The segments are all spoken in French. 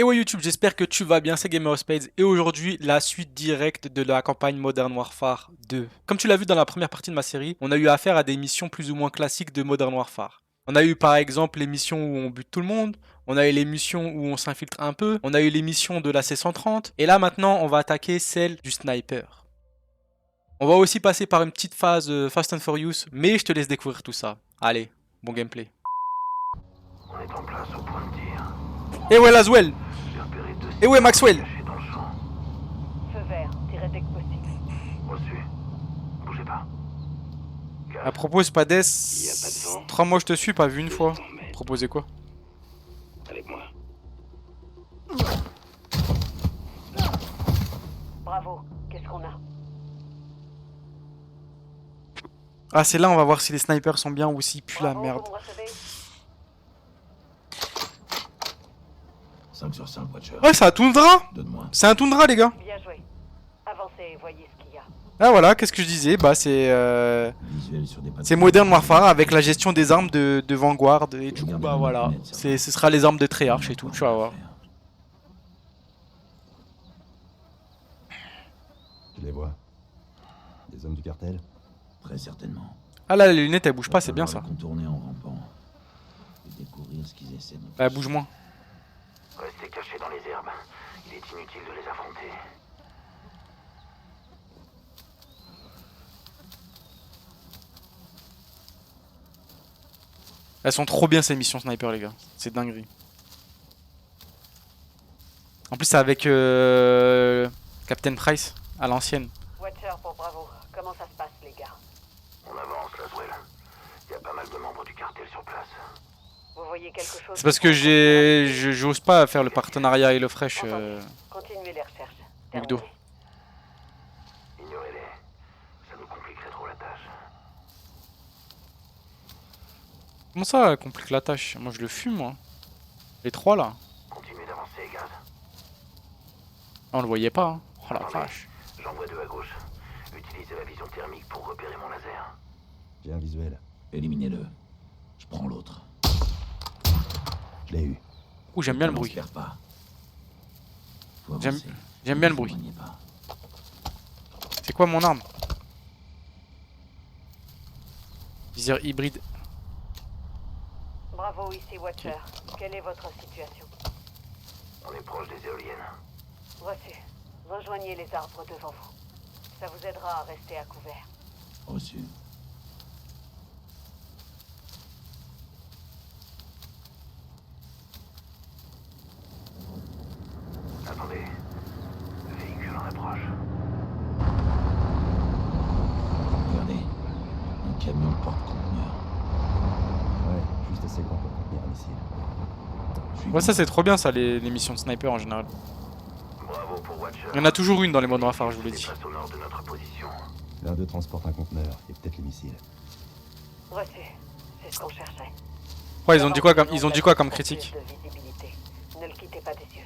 Et ouais YouTube, j'espère que tu vas bien, c'est GamerSpades et aujourd'hui la suite directe de la campagne Modern Warfare 2. Comme tu l'as vu dans la première partie de ma série, on a eu affaire à des missions plus ou moins classiques de Modern Warfare. On a eu par exemple les missions où on bute tout le monde, on a eu les missions où on s'infiltre un peu, on a eu les missions de la C-130 et là maintenant on va attaquer celle du sniper. On va aussi passer par une petite phase Fast and Furious, mais je te laisse découvrir tout ça. Allez, bon gameplay. On est en place au point de tir. Et ouais Laswell. J'ai repéré deux Et ouais cibles Maxwell. cachées dans le champ. Feu vert, tirez dès que possible. Reçu. Bougez pas. À propos, Spades, Y a pas de vent. 3 mois je te suis, pas vu une fois. 200 mètres. Proposez quoi? Avec moi. Bravo, qu'est-ce qu'on a? Ah, c'est là, on va voir si les snipers sont bien ou s'ils puent la Bravo, merde. vous me recevez? 5 sur 5, Watcher. Ouais, c'est un toundra. Donne-moi. C'est un toundra, les gars. Bien joué. Avancez, voyez ce qu'il y a. Ah voilà, qu'est-ce que je disais? Bah Visuel sur des c'est Modern Warfare avec la gestion des armes de Vanguard et du coup bah voilà, ce sera les armes de Treyarch et tout, tu vas voir. Je les vois. Des hommes du cartel? Très certainement. Ah là, les lunettes elles bougent pas, c'est bien ça. Contourner en rampant. Et découvrir ce qu'ils essaient de nous Bah bouge moins. Restez cachés dans les herbes. Il est inutile de les affronter. Elles sont trop bien ces missions sniper les gars, c'est dinguerie. En plus c'est avec Captain Price à l'ancienne. Watcher pour Bravo. Comment ça se passe, les gars? On avance, Laswell. Il y a pas mal de membres du cartel sur place. Vous voyez quelque chose? C'est parce que j'ose pas faire le partenariat HelloFresh. Continuez les recherches. Mukdo. Terminé. Ignorez-les. Ça nous compliquerait trop la tâche. Comment ça complique la tâche? Moi je le fume moi. Les trois là. Continuez d'avancer, gaz. Ah, on le voyait pas hein. Oh la vache. J'en vois deux à gauche. Utilisez la vision thermique pour repérer mon laser. J'ai un visuel. Éliminez-le. Je prends l'autre. Je l'ai eu. Ouh j'aime bien le bruit. Pas. J'aime bien le bruit. C'est quoi mon arme? Viseur hybride. Bravo, ici Watcher. Quelle est votre situation? On est proche des éoliennes. Reçu. Rejoignez les arbres devant vous. Ça vous aidera à rester à couvert. Reçu. Attendez. Le véhicule en approche. Regardez. Un camion porte-conteneur. Ouais, juste assez grand pour contenir un missile. Ouais ça c'est trop bien ça les missions de sniper en général. Bravo pour Watcher. Il y en a toujours une dans les Modern Warfare je vous l'ai dit. Face au nord de notre position. L'un d'eux transporte un conteneur et peut-être les missiles. Reçu. C'est ce qu'on cherchait. Ouais ils ont dit quoi comme critique? Plus de visibilité. Ne le quittez pas des yeux.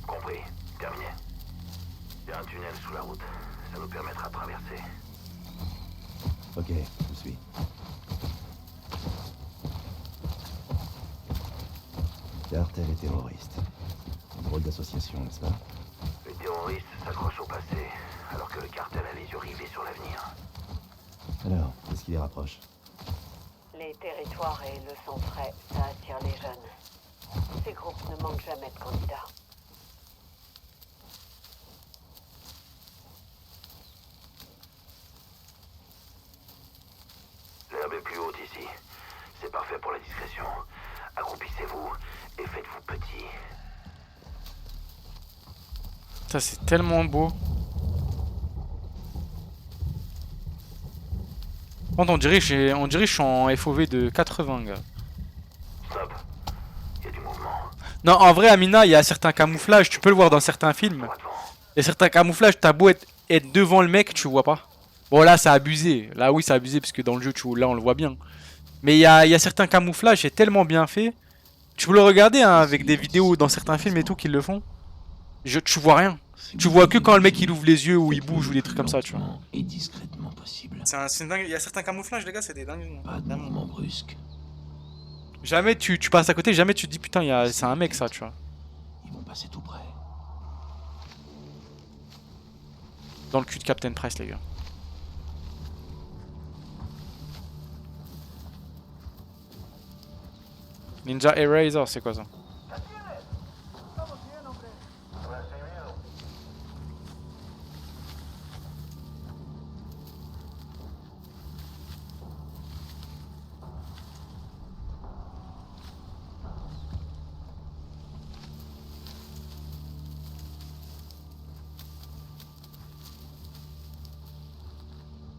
Compris. Terminé. Il y a un tunnel sous la route. Ça nous permettra de traverser. Ok, je vous suis. Cartel et terroriste. Une drôle d'association, n'est-ce pas? Les terroristes s'accrochent au passé, alors que le cartel a les yeux rivés sur l'avenir. Alors, qu'est-ce qui les rapproche? Les territoires et le sang frais, ça attire les jeunes. Ces groupes ne manquent jamais de candidats. L'herbe est plus haute ici. C'est parfait pour la discrétion. Accroupissez-vous et faites-vous petit. Ça c'est tellement beau. On dirait que je suis en FOV de 80 gars. Stop. Il y a du mouvement. Non en vrai Amina il y a certains camouflages, tu peux le voir dans certains films. Droit devant. Il y a certains camouflages, t'as beau être devant le mec, tu vois pas. Bon là c'est abusé, là oui c'est abusé parce que dans le jeu là on le voit bien. Mais il y a certains camouflages, c'est tellement bien fait. Tu peux le regarder hein, avec des vidéos dans certains films et tout qui le font. Tu vois rien. Tu vois que quand le mec il ouvre les yeux ou il bouge ou des trucs comme ça tu vois. Et discrètement possible. C'est dingue, il y a certains camouflages les gars c'est des dingues. Pas de mouvement brusque. Jamais tu passes à côté, jamais tu te dis putain c'est un mec ça tu vois. Ils vont passer tout près. Dans le cul de Captain Price, les gars. Ninja Eraser, c'est quoi ça?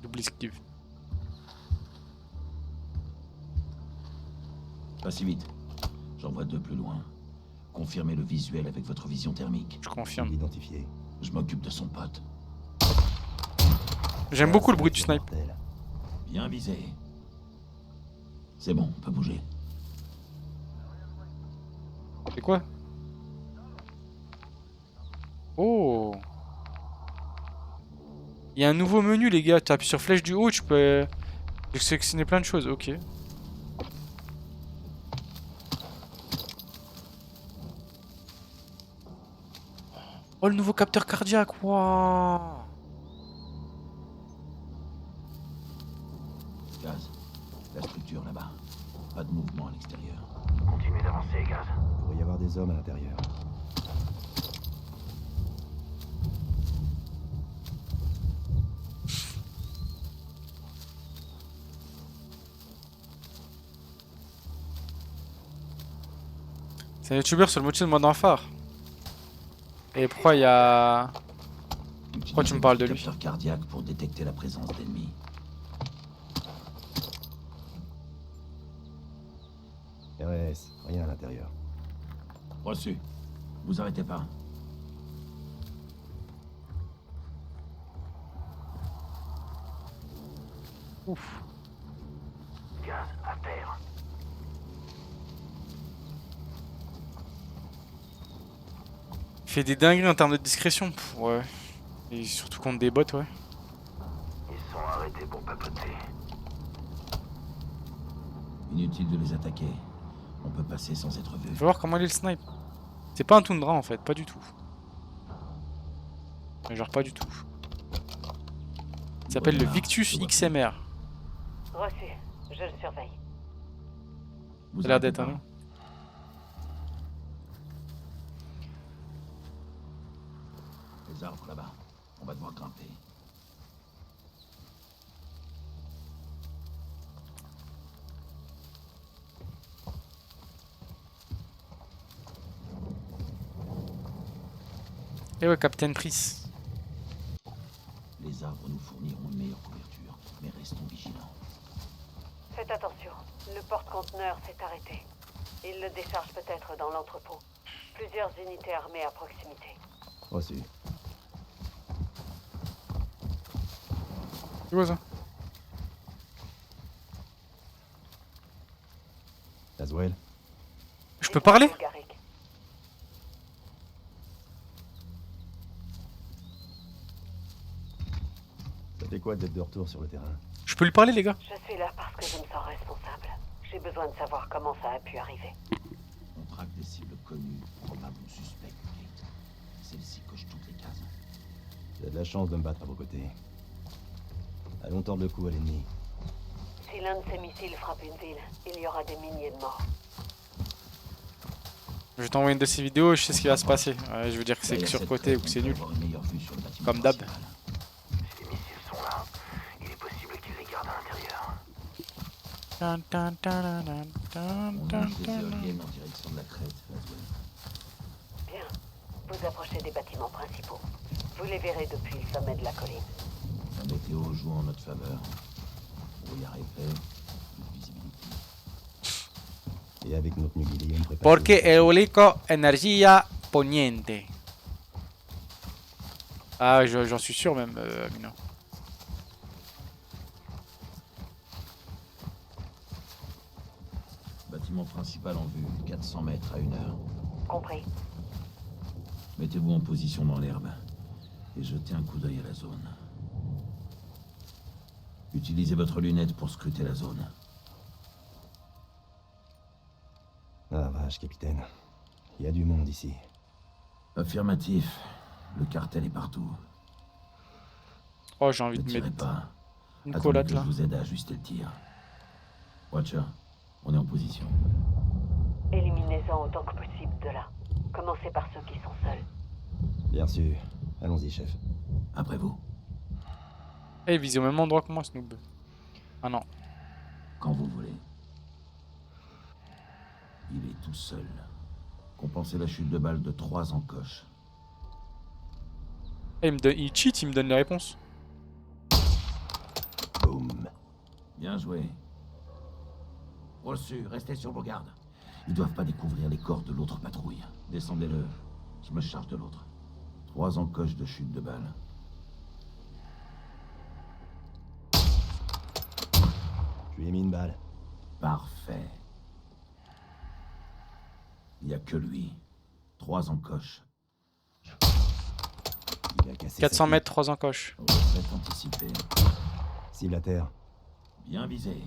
J'oublie ce qu'il... Pas si vite. J'en vois deux plus loin. Confirmez le visuel avec votre vision thermique. Je confirme. Identifié. Je m'occupe de son pote. J'aime beaucoup le bruit du snipe. Mortel. Bien visé. C'est bon, on peut bouger. C'est quoi? Oh! Il y a un nouveau menu, les gars. Tu appuies sur flèche du haut, tu peux sélectionner plein de choses. Ok. Oh, le nouveau capteur cardiaque. Waouh! Gaz. La structure là-bas. Pas de mouvement à l'extérieur. Continuez d'avancer, Gaz. Il pourrait y avoir des hommes à l'intérieur. C'est un youtubeur sur le motif de mode phare. Et pourquoi il y a... Pourquoi tu me parles de lui? Capteur cardiaque pour détecter la présence d'ennemis. RS, rien à l'intérieur. Reçu. Vous arrêtez pas. Ouf. Gaz, à terre. Il fait des dingueries en termes de discrétion. Pff, ouais. Et surtout contre des bots, ouais. Ils sont arrêtés pour papoter. Inutile de les attaquer. On peut passer sans être vu. Faut voir comment il est le snipe. C'est pas un toundra en fait, pas du tout. Mais genre pas du tout. Il s'appelle le Victus XMR. Reçu. Je le surveille. Vous Ça a l'air arrêtez d'être un pas. nom. Les arbres là-bas. On va devoir grimper. Et ouais, Captain Price. Les arbres nous fourniront une meilleure couverture, mais restons vigilants. Faites attention. Le porte-conteneur s'est arrêté. Il le décharge peut-être dans l'entrepôt. Plusieurs unités armées à proximité. Reçu. C'est quoi ça? Laswell. Je peux parler? Garrick. Ça fait quoi d'être de retour sur le terrain? Je peux lui parler, les gars? Je suis là parce que je me sens responsable. J'ai besoin de savoir comment ça a pu arriver. On traque des cibles connues, probables ou suspectes, Kate. Celle-ci coche toutes les cases. J'ai de la chance de me battre à vos côtés. Allons tordre le cou à l'ennemi. Si l'un de ces missiles frappe une ville, il y aura des milliers de morts. Je vais t'envoyer une de ces vidéos, je sais ce qui va se passer. Ouais, je veux dire que c'est Derrière cette surcoté ou crête, que c'est on peut nul. avoir une meilleure vue sur le bâtiment Comme d'hab. principal. Si les missiles sont là, il est possible qu'ils les gardent à l'intérieur. Tan, tan, tan, tan, On tan, lance des tan, tan. éoliennes en direction de la crête, Laswell. Bien. Vous approchez des bâtiments principaux. Vous les verrez depuis le sommet de la colline. La météo joue en notre faveur. Brouillard épais, plus de visibilité. Et avec notre nucléaire, on prépare... Porque eólico energía poniente. Ah, j'en suis sûr même, Amino. Bâtiment principal en vue, 400 mètres à 1 heure. Compris. Mettez-vous en position dans l'herbe et jetez un coup d'œil à la zone. Utilisez votre lunette pour scruter la zone. Ah vache, capitaine. Il y a du monde ici. Affirmatif. Le cartel est partout. Oh, j'ai envie Ne de tirez mettre pas. une Attendez collate que là. je vous aide à ajuster le tir. Watcher, on est en position. Éliminez-en autant que possible de là. Commencez par ceux qui sont seuls. Bien sûr. Allons-y, chef. Après vous, Eh, il vise au même endroit que moi, Snoop. Ah non. quand vous voulez. Il est tout seul. Compensez la chute de balle de 3 encoches. Eh, il cheat, il me donne les réponses. Boum. Bien joué. Reçu, restez sur vos gardes. Ils doivent pas découvrir les corps de l'autre patrouille. Descendez-le. Je me charge de l'autre. 3 encoches de chute de balle. Je lui ai mis une balle. Parfait. Il n'y a que lui. 3 encoches. Il a cassé 400 sa mètres, 3 encoches. Retraite anticipée. cible à terre. Bien visé.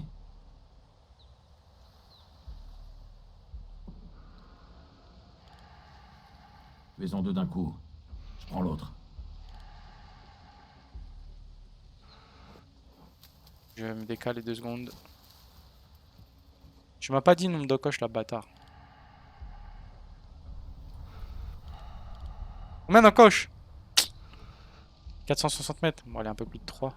Fais-en 2 d'un coup. Je prends l'autre. Je vais me décaler 2 secondes. Tu m'as pas dit nombre d'encoches, la bâtard. Combien d'encoches? 460 mètres. Bon, elle est un peu plus de 3.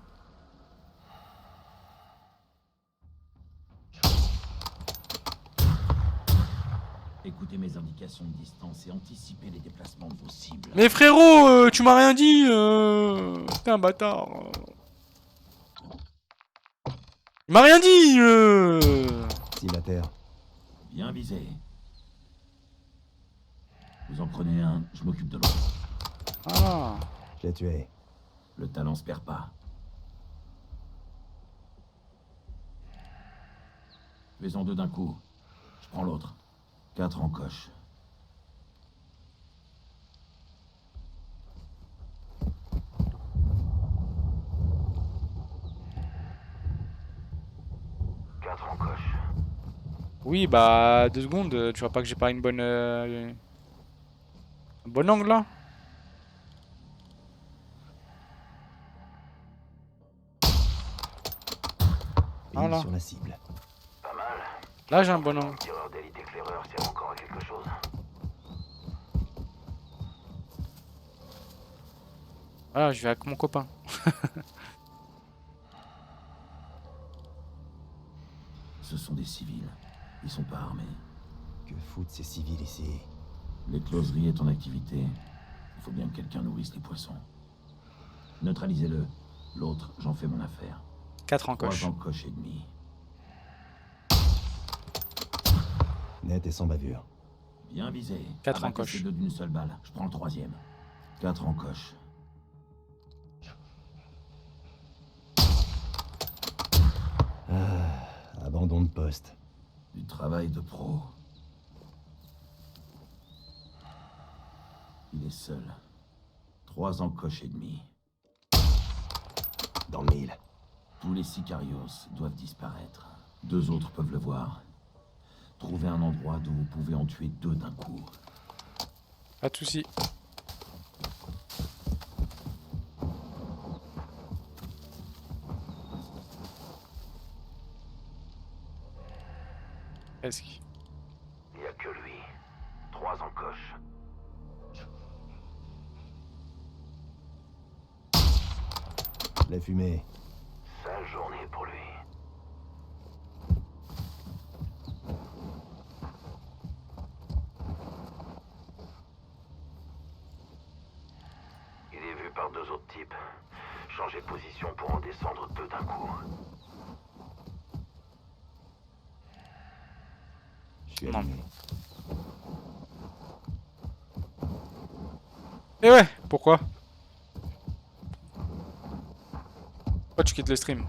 Écoutez mes indications de distance et anticipez les déplacements de vos cibles. Mais frérot, tu m'as rien dit. T'es un bâtard. Il m'a rien dit. Cible à terre. Bien visé. Vous en prenez un, je m'occupe de l'autre. Ah. Je l'ai tué. Le talent se perd pas. Fais-en 2 d'un coup. Je prends l'autre. 4 encoches. Oui, bah 2 secondes. Tu vois pas que j'ai pas une bonne, un bon angle là? Pile Voilà. sur la cible. Pas mal. Là j'ai un bon angle. Tireur d'élite éclaireur sert encore à quelque chose. Voilà, je vais avec mon copain. Ce sont des civils. Ils sont pas armés. Que foutent ces civils ici? L'écloserie est en activité. Il faut bien que quelqu'un nourrisse les poissons. Neutralisez-le. L'autre, j'en fais mon affaire. 4 3 encoches. encoches et demie. Net et sans bavure. Bien visé. 4 Abattez encoches. ces 2 d'une seule balle. Je prends le 3e. 4 encoches. Abandon de poste. Du travail de pro. Il est seul. 3 encoches et demie. Dans le mille. Tous les sicarios doivent disparaître. 2 autres peuvent le voir. Trouvez un endroit d'où vous pouvez en tuer 2 d'un coup. Pas de soucis. Presque. Il n'y a que lui. 3 encoches. La fumée. Sale journée pour lui. Il est vu par 2 autres types. Changez de position pour en descendre 2 d'un coup. Je suis Non. allumé. Et ouais, pourquoi? Pourquoi tu quittes le stream?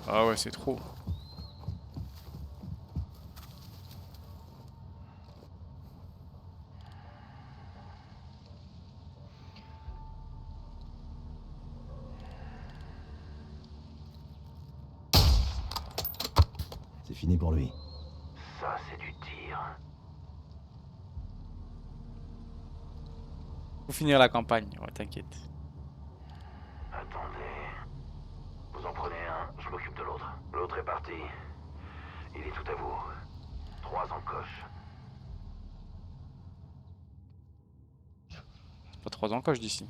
Ah ouais, c'est trop. C'est fini pour lui. Ça, c'est du tir. Faut finir la campagne, ouais, t'inquiète. Attendez. Vous en prenez un, je m'occupe de l'autre. L'autre est parti. Il est tout à vous. 3 encoches. Pas 3 ans quand je dis ici.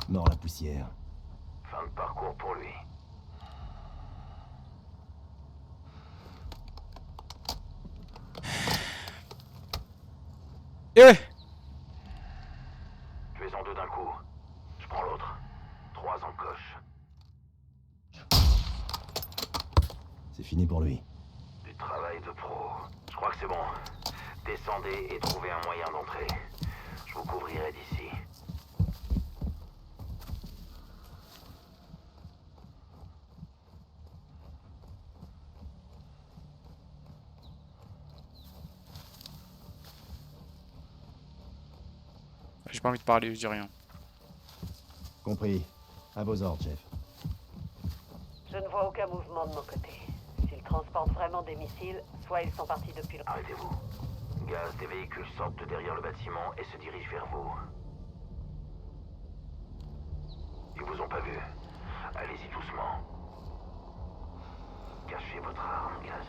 Mort la poussière. Fin de parcours pour lui. Eh! Tuez-en 2 d'un coup. Je prends l'autre. 3 encoches. C'est fini pour lui. Du travail de pro. Je crois que c'est bon. Descendez et trouvez un moyen d'entrer. Je vous couvrirai d'ici. J'ai pas envie de parler, je dis rien. Compris. À vos ordres, chef. Je ne vois aucun mouvement de mon côté. S'ils transportent vraiment des missiles, soit ils sont partis depuis le... Arrêtez-vous. Gaz, des véhicules sortent de derrière le bâtiment et se dirigent vers vous. Ils vous ont pas vu. Allez-y doucement. Cachez votre arme, Gaz.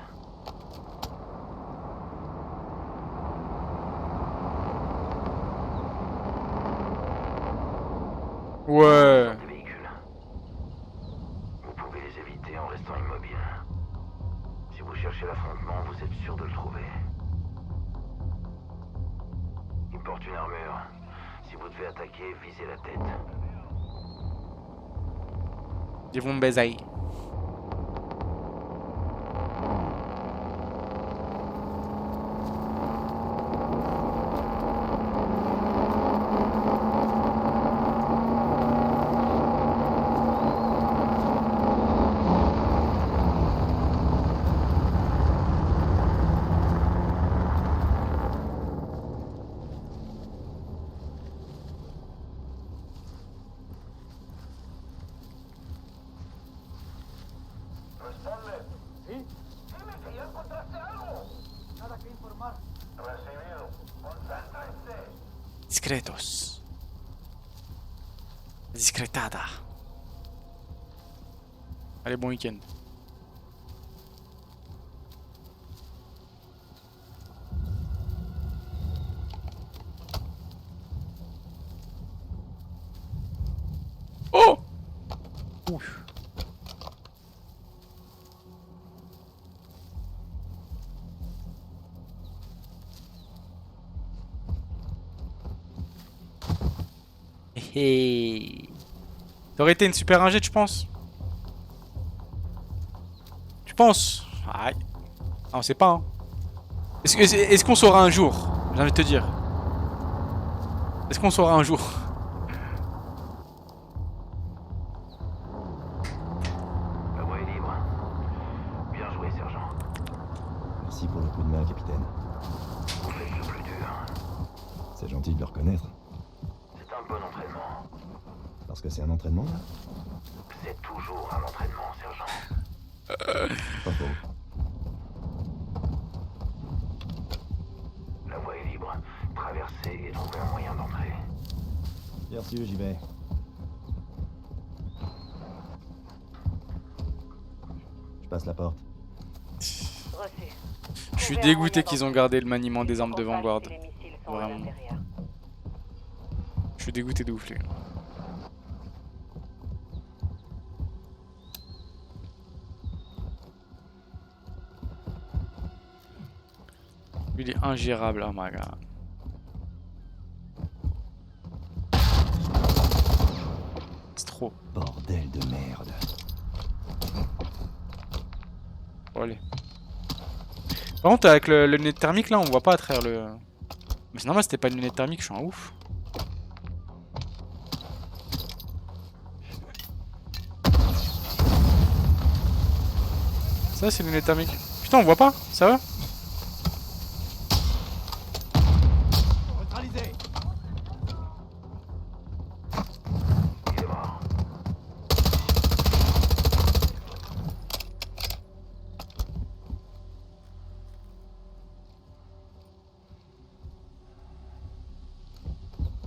Ouais. Des véhicules. Vous pouvez les éviter en restant immobile. Si vous cherchez l'affrontement, vous êtes sûr de le trouver. Il porte une armure. Si vous devez attaquer, visez la tête. Ils vont me baiser. Discretos. Discretada. Allez, bon week-end. Oh! Ouf. Hé. T'aurais été une super ingé, tu penses? Tu penses? Aïe. Ah, on sait pas, hein. Est-ce qu'on saura un jour? J'ai envie de te dire. Est-ce qu'on saura un jour? La voie est libre. Bien joué, sergent. Merci pour le coup de main, capitaine. Vous faites le plus dur. C'est gentil de le reconnaître. C'est un bon entraînement. Parce que c'est un entraînement, là? C'est toujours un entraînement, sergent. Pas faux. La voie est libre. Traversez et trouvez un moyen d'entrer. Bien sûr, j'y vais. Je passe la porte. Reçu. Je suis dégoûté qu'ils ont gardé le maniement des armes de Vanguard. Si les missiles sont à Vraiment. l'intérieur. Je suis dégoûté de ouf, lui. Il est ingérable, oh my god. C'est trop. Bordel de merde. Bon, allez. Par contre, avec le lunette thermique, là, on voit pas à travers le... Mais c'est normal, c'était pas une lunette thermique, je suis un ouf. Ça, c'est une lunette thermique. Putain, on voit pas, ça va? Neutralisé. Il est mort.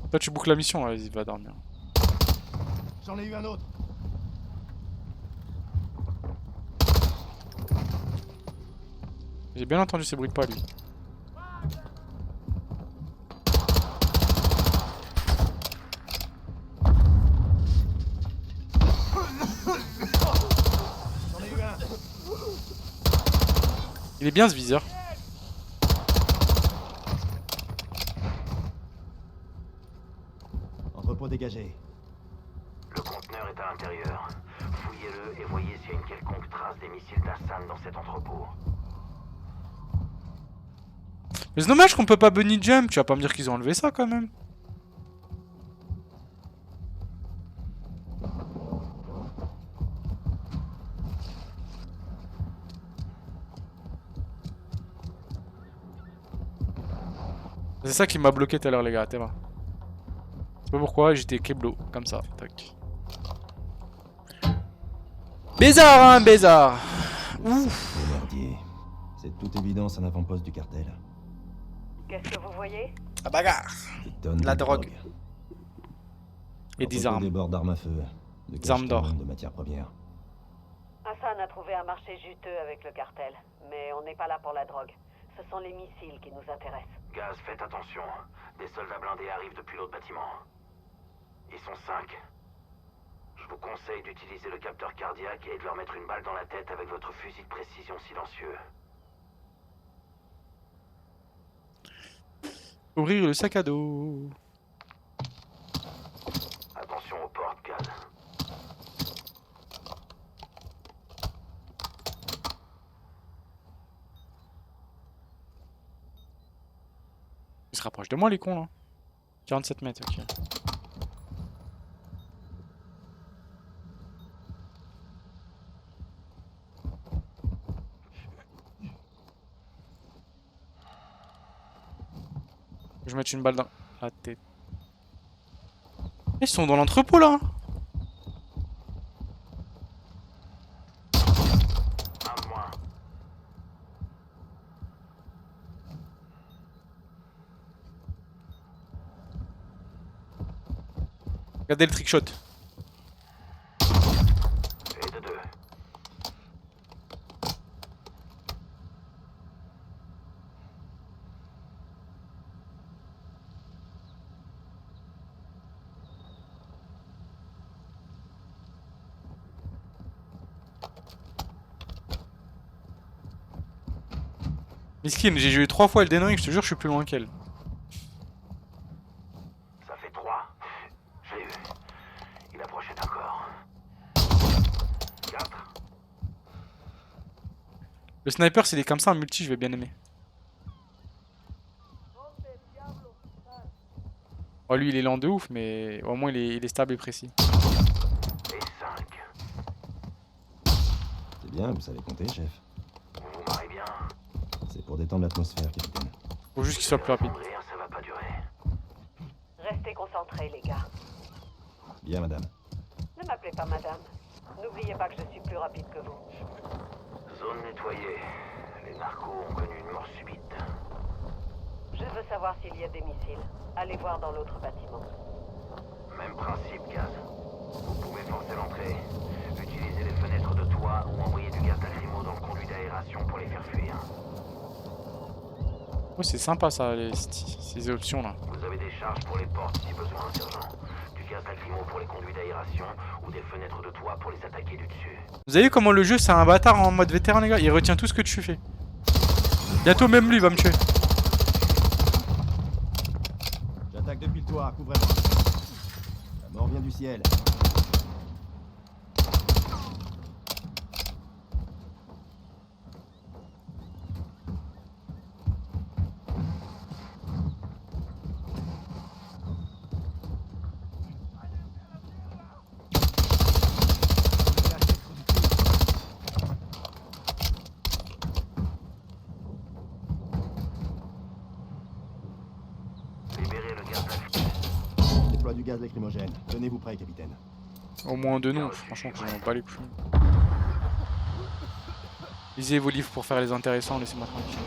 Toi, tu boucles la mission, là, vas-y, va dormir. J'en ai eu un autre. J'ai bien entendu ces bruits de pas, lui. J'en ai eu un. Il est bien, ce viseur. Entrepôt dégagé. Le conteneur est à l'intérieur. Fouillez-le et voyez s'il y a une quelconque trace des missiles d'Hassan dans cet entrepôt. Mais c'est dommage qu'on peut pas bunny jump. Tu vas pas me dire qu'ils ont enlevé ça, quand même. C'est ça qui m'a bloqué tout à l'heure, les gars. T'es là. Je sais pas pourquoi, j'étais keblo, comme ça. Tac. Bézard, hein, Bézard. Ouf. Oh merdier. C'est de toute évidence un avant-poste du cartel. Qu'est-ce que vous voyez? La bagarre. Des tonnes La de drogue. Et L'entrepôt des armes. déborde d'armes à feu. De Des armes d'or. cache-canon, de matières premières. Hassan a trouvé un marché juteux avec le cartel. Mais on n'est pas là pour la drogue. Ce sont les missiles qui nous intéressent. Gaz, faites attention. Des soldats blindés arrivent depuis l'autre bâtiment. Ils sont 5. Je vous conseille d'utiliser le capteur cardiaque et de leur mettre une balle dans la tête avec votre fusil de précision silencieux. Ouvrir le sac à dos. Attention aux portes, Gaz. Ils se rapprochent de moi, les cons, là. 47 mètres, ok. Je vais mettre une balle dans la tête. Ils sont dans l'entrepôt, là. Un de moins. Regardez le trickshot. Et de 2. Miskin, j'ai joué 3 fois Elden Ring, je te jure, je suis plus loin qu'elle. Ça fait 3. J'ai eu. Il approchait encore. 4. Le sniper, s'il est comme ça en multi, je vais bien aimer. Oh, lui, il est lent de ouf, mais au moins, il est stable et précis. Et 5. C'est bien, vous savez compter, chef. Vous vous marrez bien. C'est pour détendre l'atmosphère, capitaine. Faut juste qu'il soit plus rapide. Rire, ça va pas durer. Restez concentrés, les gars. Bien, madame. Ne m'appelez pas madame. N'oubliez pas que je suis plus rapide que vous. Zone nettoyée. Les narcos ont connu une mort subite. Je veux savoir s'il y a des missiles. Allez voir dans l'autre bâtiment. Même principe, Gaz. Vous pouvez forcer l'entrée, utiliser les fenêtres de toit ou envoyer du gaz lacrymo dans le conduit d'aération pour les faire fuir. Oh, c'est sympa ça, ces options là. Vous avez des charges pour les portes si besoin, sergent. Du gaz lacrymo pour les conduits d'aération ou des fenêtres de toit pour les attaquer du dessus. Vous avez vu comment le jeu c'est un bâtard en mode vétéran, les gars? Il retient tout ce que tu fais. Bientôt même lui va me tuer. J'attaque depuis le toit, couvrez-moi. La mort vient du ciel. Libérez le gaz lacrymo. Déploie du gaz lacrymogène. Tenez-vous prêt, capitaine. Au moins deux noms, franchement, je m'en bats les couilles. Lisez vos livres pour faire les intéressants, laissez-moi tranquille.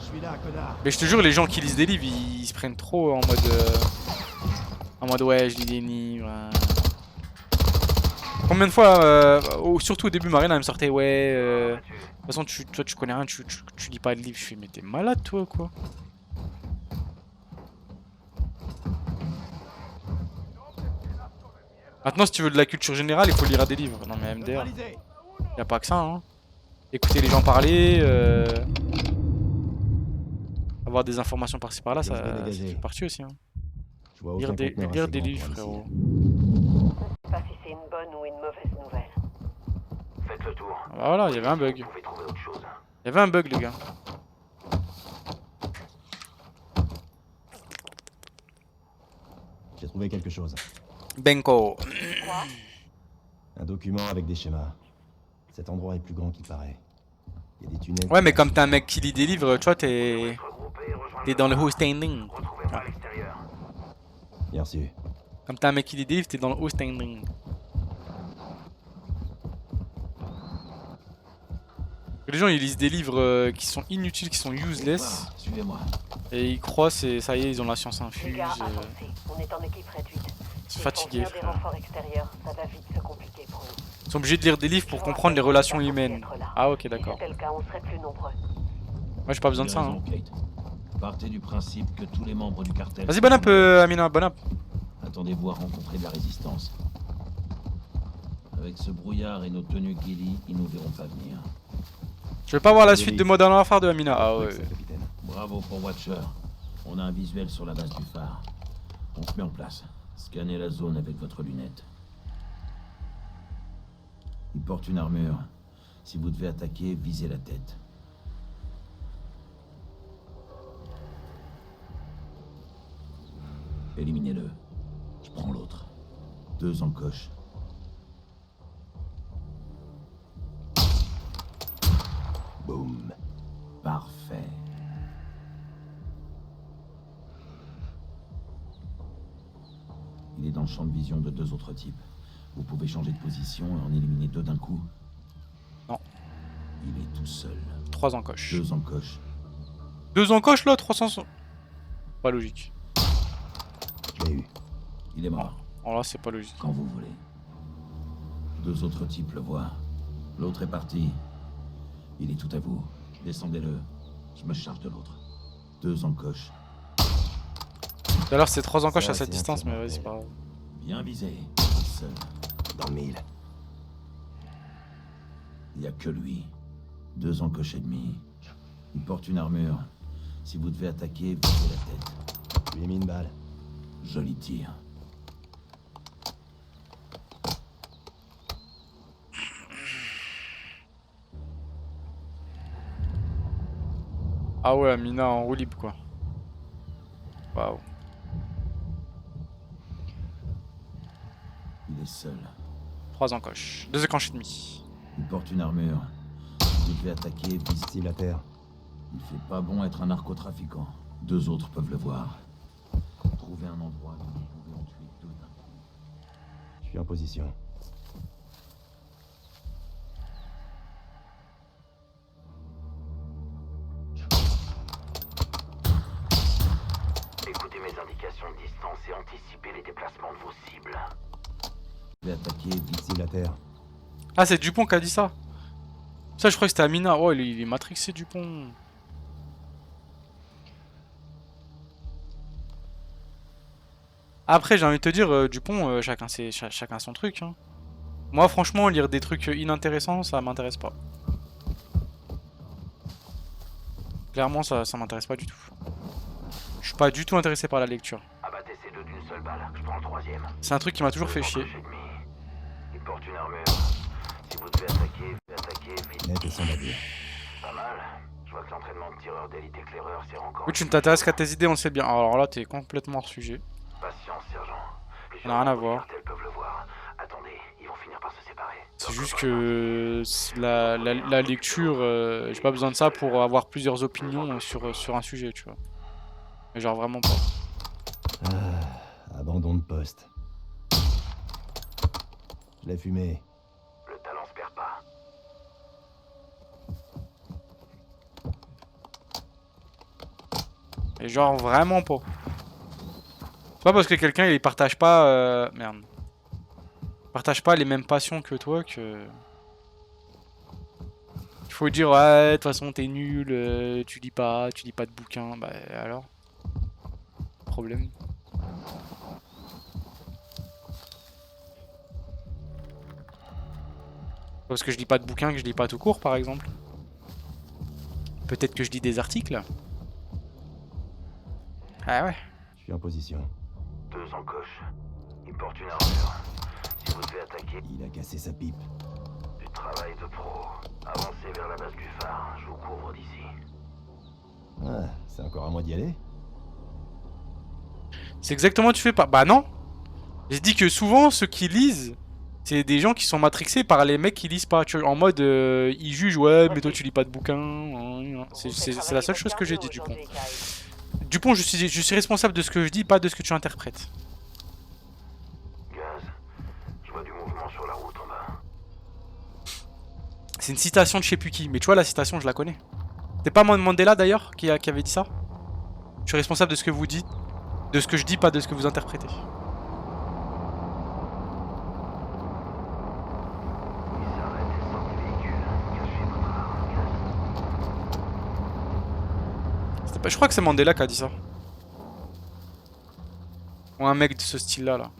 Je suis celui-là, connard. Mais je te jure, les gens qui lisent des livres, ils se prennent trop en mode ouais, je lis des livres. Combien de fois, surtout au début, Marina elle me sortait ouais. De toute façon, toi tu connais rien, tu lis pas de livres. Je fais, mais t'es malade toi quoi. Maintenant, si tu veux de la culture générale, il faut lire des livres. Non, mais MDR, y a pas que ça, hein. Écouter les gens parler, avoir des informations par-ci par-là, ça fait partie aussi, hein. Je vois Lire aucun des, conteneur lire assez des grand livres, pour un frérot. Je sais pas si c'est une bonne ou une mauvaise nouvelle. Faites le tour. Ah, voilà, il y avait un bug. Vous pouvez trouver autre chose. Il y avait un bug, les gars. J'ai trouvé quelque chose. Benko. Quoi? Un document avec des schémas. Cet endroit est plus grand qu'il paraît. Il y a des tunnels. Ouais, mais comme t'es un mec qui lit des livres, tu vois, t'es Regroupez et rejoindre dans le haut standing. Retrouvez-moi à l'extérieur. Bien reçu. Comme t'es un mec qui lit des livres, t'es dans le haut standing. Les gens, ils lisent des livres qui sont inutiles, qui sont useless. Suivez-moi. Et ils croient, c'est ça y est, ils ont la science Les infuse. gars, avancez. On est en équipe réduite. C'est S'ils fatigué, font venir des frère. renforts extérieurs, ça va vite se compliquer pour nous. Ils sont obligés de lire des livres pour comprendre les relations humaines. Ah, ok, Si d'accord. c'était le cas, on serait plus nombreux. Moi, j'ai pas besoin de ça, Vous hein. avez raison, Kate. Partez du principe que tous les membres du cartel... Vas-y, bon up, Amina, bon up. Attendez-vous à rencontrer de la résistance. Avec ce brouillard et nos tenues ghillie, ils nous verront pas venir. Je vais pas voir la suite de Modern Warfare de Amina. Ah ouais. Ça, capitaine. Bravo pour Watcher. On a un visuel sur la base du phare. On se met en place. Scannez la zone avec votre lunette. Il porte une armure. Si vous devez attaquer, visez la tête. Éliminez-le. Je prends l'autre. 2 encoches. Boum. Parfait. Il est dans le champ de vision de 2 autres types. Vous pouvez changer de position et en éliminer 2 d'un coup. Non. Il est tout seul. 3 encoches. 2 encoches. 2 encoches là, 300. Pas logique. Je l'ai eu. Il est mort. Oh là, c'est pas logique. Quand vous voulez. 2 autres types le voient. L'autre est parti. Il est tout à vous. Descendez-le. Je me charge de l'autre. 2 encoches. Tout à l'heure, c'est 3 encoches Ça, à cette c'est distance, mais un vas-y, c'est pas grave. Bien visé. Seul. Dans le mille. Il n'y a que lui. 2 encoches et demi. Il porte une armure. Si vous devez attaquer, visez la tête. Je lui ai mis une balle. Joli tir. Ah ouais, Amina en roue libre, quoi. Waouh. Il est seul. 3 encoches. 2 encoches et demi. Il porte une armure. Si vous devez attaquer, visez... Cible à terre. Il fait pas bon être un narcotrafiquant. 2 autres peuvent le voir. Trouvez un endroit où vous pouvez en tuer 2 d'un coup. Je suis en position. Écoutez mes indications de distance et anticipez les déplacements de vos cibles. Vous devez attaquer, visez... Cible à terre. Ah, c'est Dupont qui a dit ça. Ça, je crois que c'était Amina. Oh, il est matrixé, Dupont. Après, j'ai envie de te dire, Dupont, chacun son truc, hein. Moi, franchement, lire des trucs inintéressants, ça m'intéresse pas. Clairement, ça m'intéresse pas du tout. Je suis pas du tout intéressé par la lecture. Abattez ces 2 d'une seule balle. Je prends le 3e. C'est un truc qui m'a toujours fait chier. Il porte une armure. Si vous devez attaquer vite. Net et sans bavure. Pas mal. Je vois que l'entraînement de tireur d'élite éclaireur sert encore. Oui, tu ne t'intéresses qu'à tes idées, on le sait bien. Alors là, t'es complètement hors sujet. Patience, sergent. Ça n'a rien à voir. Elles peuvent le voir. Attendez, ils vont finir par se séparer. C'est juste que la lecture, j'ai pas besoin de ça pour avoir plusieurs opinions sur un sujet, tu vois. Mais genre vraiment pas. Ah, abandon de poste. Je l'ai fumé. Le talent se perd pas. Et genre vraiment pas. C'est pas parce que quelqu'un il partage pas... Merde. Partage pas les mêmes passions que toi que... Il faut dire ouais, de toute façon t'es nul, tu lis pas de bouquins, bah alors... Problème. Parce que je lis pas de bouquins que je lis pas tout court par exemple. Peut-être que je lis des articles. Ah ouais. Je suis en position. 2 encoches. Ils portent une armure. Si vous devez attaquer, Il a cassé sa pipe. du travail de pro. Avancez vers la base du phare. Je vous couvre d'ici. Ah, c'est encore à moi d'y aller? C'est exactement tu fais pas. Bah non. J'ai dit que souvent ceux qui lisent, c'est des gens qui sont matrixés par les mecs qui lisent pas. Tu vois, en mode ils jugent ouais mais toi tu lis pas de bouquins. C'est la seule chose que j'ai dit Dupont. Dupont je suis responsable de ce que je dis, pas de ce que tu interprètes. Gaz. Je vois du mouvement sur la route en bas. C'est une citation de je sais plus qui, mais tu vois la citation je la connais. C'est pas Mandela d'ailleurs qui avait dit ça? Je suis responsable de ce que vous dites, de ce que je dis, pas de ce que vous interprétez. Ils s'arrêtent et sortent du véhicule. Cachez votre arme, Gaz. Je crois que c'est Mandela qui a dit ça. Ou un mec de ce style-là, là.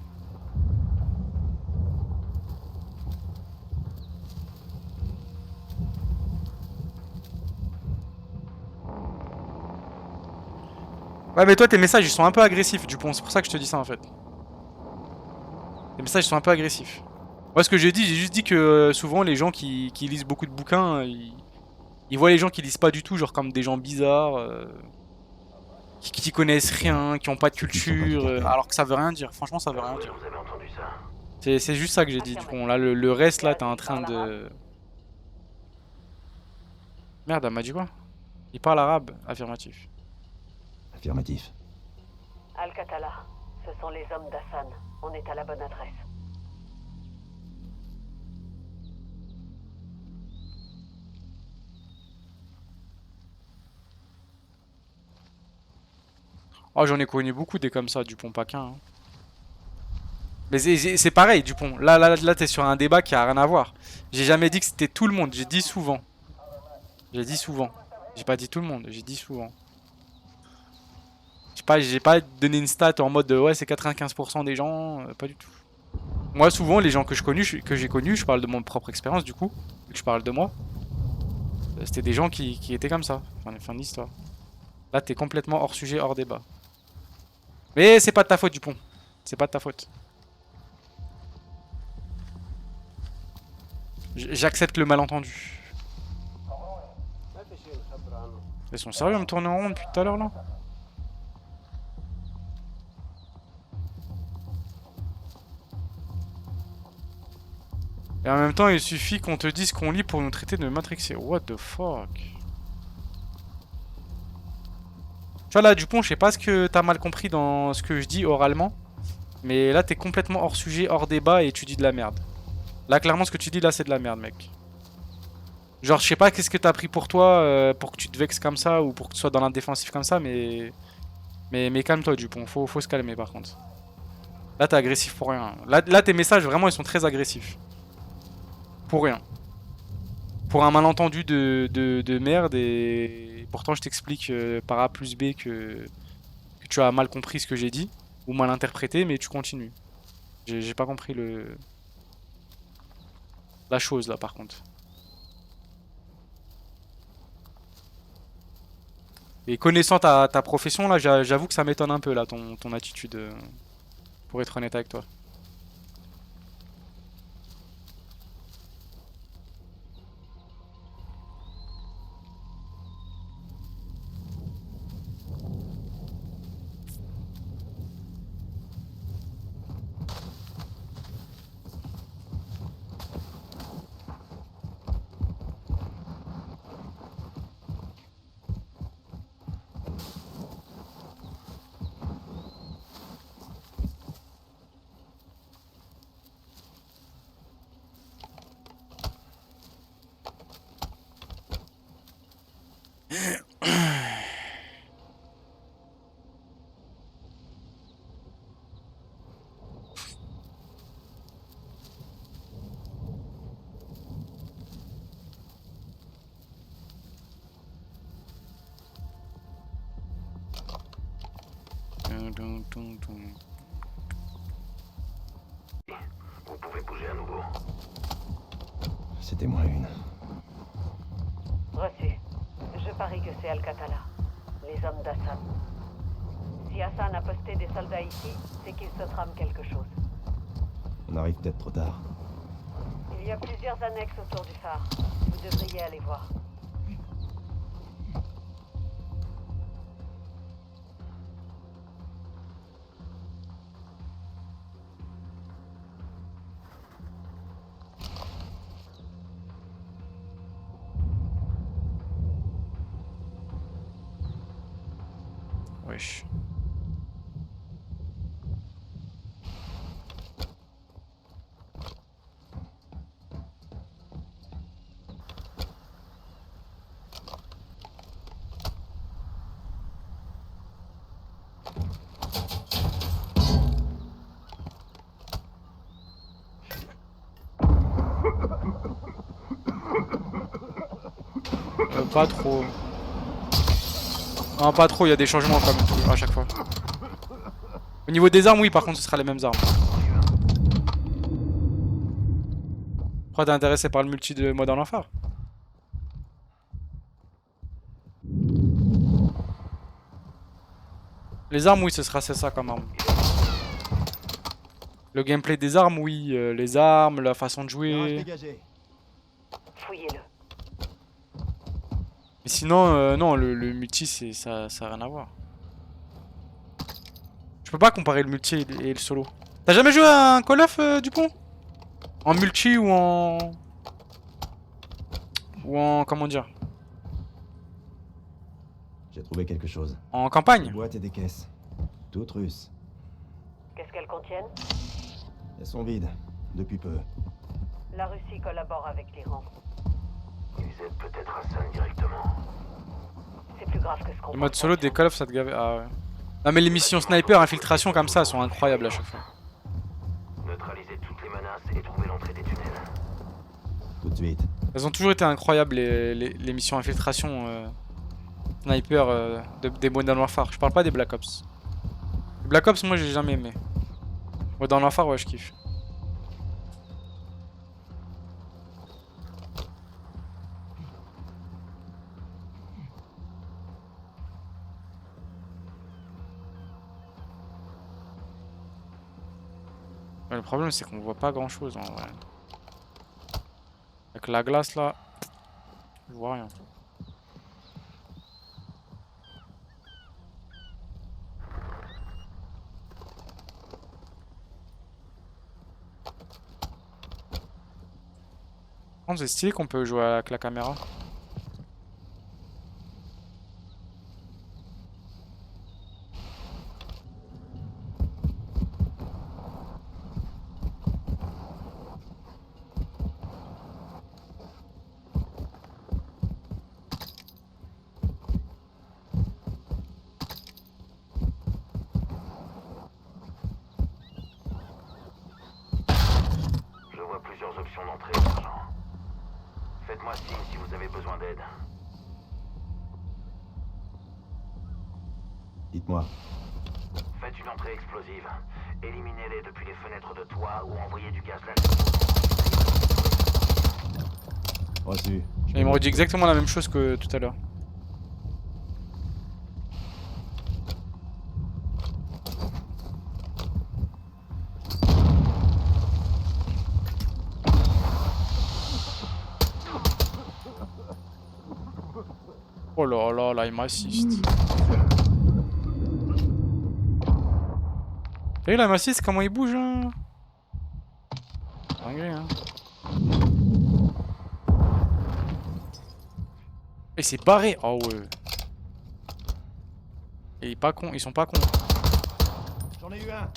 Ouais, mais toi, tes messages, ils sont un peu agressifs, Dupont. C'est pour ça que je te dis ça, en fait. Tes messages, ils sont un peu agressifs. Moi, ce que j'ai dit, j'ai juste dit que souvent, les gens qui lisent beaucoup de bouquins, ils voient les gens qui lisent pas du tout, genre comme des gens bizarres, qui connaissent rien, qui ont pas de culture, alors que ça veut rien dire. Franchement, ça veut rien dire. Vous avez entendu ça? C'est juste ça que j'ai dit, Dupont. Là, le reste, là, t'es en train de... Merde, elle m'a dit quoi? Il parle arabe, affirmatif. Affirmatif. Al-Qatala, ce sont les hommes d'Hassan. On est à la bonne adresse. Oh, j'en ai connu beaucoup des comme ça, Dupont Paquin. Hein. Mais c'est pareil, Dupont. Là, t'es sur un débat qui a rien à voir. J'ai jamais dit que c'était tout le monde. J'ai dit souvent. J'ai dit souvent. J'ai pas dit tout le monde. J'ai dit souvent. J'ai pas donné une stat en mode ouais, c'est 95% des gens. Pas du tout. Moi, souvent, les gens que j'ai connus, je parle de mon propre expérience du coup. Vu que je parle de moi. C'était des gens qui étaient comme ça. Enfin, fin de l'histoire. Là, t'es complètement hors sujet, hors débat. Mais c'est pas de ta faute, Dupont. C'est pas de ta faute. J'accepte le malentendu. Ils sont sérieux à me tourner en rond depuis tout à l'heure là? Et en même temps, il suffit qu'on te dise qu'on lit pour nous traiter de matrixés. What the fuck? Tu vois là, Dupont, je sais pas ce que t'as mal compris dans ce que je dis oralement. Mais là, t'es complètement hors sujet, hors débat et tu dis de la merde. Là, clairement, ce que tu dis là, c'est de la merde, mec. Genre, je sais pas qu'est-ce que t'as pris pour toi, pour que tu te vexes comme ça ou pour que tu sois dans l'indéfensif comme ça, mais calme-toi, Dupont. Faut se calmer, par contre. Là, t'es agressif pour rien. Là, tes messages, vraiment, ils sont très agressifs. Pour rien. Pour un malentendu de merde et pourtant, je t'explique par A plus B que tu as mal compris ce que j'ai dit ou mal interprété, mais tu continues. J'ai pas compris la chose, là, par contre. Et connaissant ta profession, là, j'avoue que ça m'étonne un peu, là, ton attitude, pour être honnête avec toi. Vous pouvez bouger à nouveau. C'était moins une. Reçu. Je parie que c'est Al-Qatala, les hommes d'Hassan. Si Hassan a posté des soldats ici, c'est qu'il se trame quelque chose. On arrive peut-être trop tard. Il y a plusieurs annexes autour du phare. Vous devriez aller voir. Wesh. Pas trop. Non, pas trop, il y a des changements quand même à chaque fois. Au niveau des armes, oui, par contre, ce sera les mêmes armes. Pourquoi t'es intéressé par le multi de Modern Warfare? Les armes, oui, ce sera c'est ça comme arme. Le gameplay des armes, oui. Les armes, la façon de jouer. Fouillez-le. Mais sinon, non, le multi, ça a rien à voir. Je peux pas comparer le multi et le solo. T'as jamais joué à un Call of, Dupont? En multi ou en... Comment dire? J'ai trouvé quelque chose. En Des campagne? boîtes et des caisses. Toutes russes. Qu'est-ce qu'elles contiennent? Elles sont vides. Depuis peu. La Russie collabore avec l'Iran. Ils aident peut-être Hassan directement. C'est plus grave que ce qu'on Le mode pense, solo des Call of, ça te gave. Ah ouais. Non mais les missions sniper, infiltration comme ça, elles sont incroyables à chaque fois. Neutraliser toutes les menaces et trouver l'entrée des tunnels. Tout de suite. Elles ont toujours été incroyables les missions infiltration sniper des Modern Warfare. Je parle pas des Black Ops. Les Black Ops, moi j'ai jamais aimé. Modern Warfare, ouais, je kiffe. Ouais, le problème c'est qu'on voit pas grand chose en vrai. Avec la glace là, je vois rien. Par contre, c'est stylé qu'on peut jouer avec la caméra. Je vois plusieurs options d'entrée, sergent. Faites-moi signe si vous avez besoin d'aide. Dites-moi. Faites une entrée explosive. Éliminez-les depuis les fenêtres de toit ou envoyez du gaz lacrymo. Reçu. Et il me redit exactement la même chose que tout à l'heure. Oh là là, il m'assiste. T'as vu là, il m'assiste, comment il bouge hein? Dinguerie, hein. Et c'est barré. Oh ouais. Et il est pas con, ils sont pas cons. J'en ai eu un.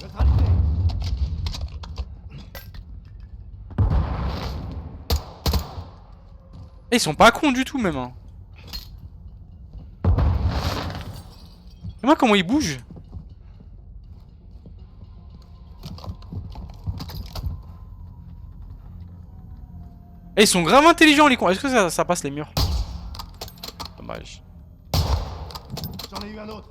Neutralité. Et ils sont pas cons du tout même. Hein. Et moi comment ils bougent? Et ils sont grave intelligents les cons. Est-ce que ça passe les murs? Dommage. J'en ai eu un autre.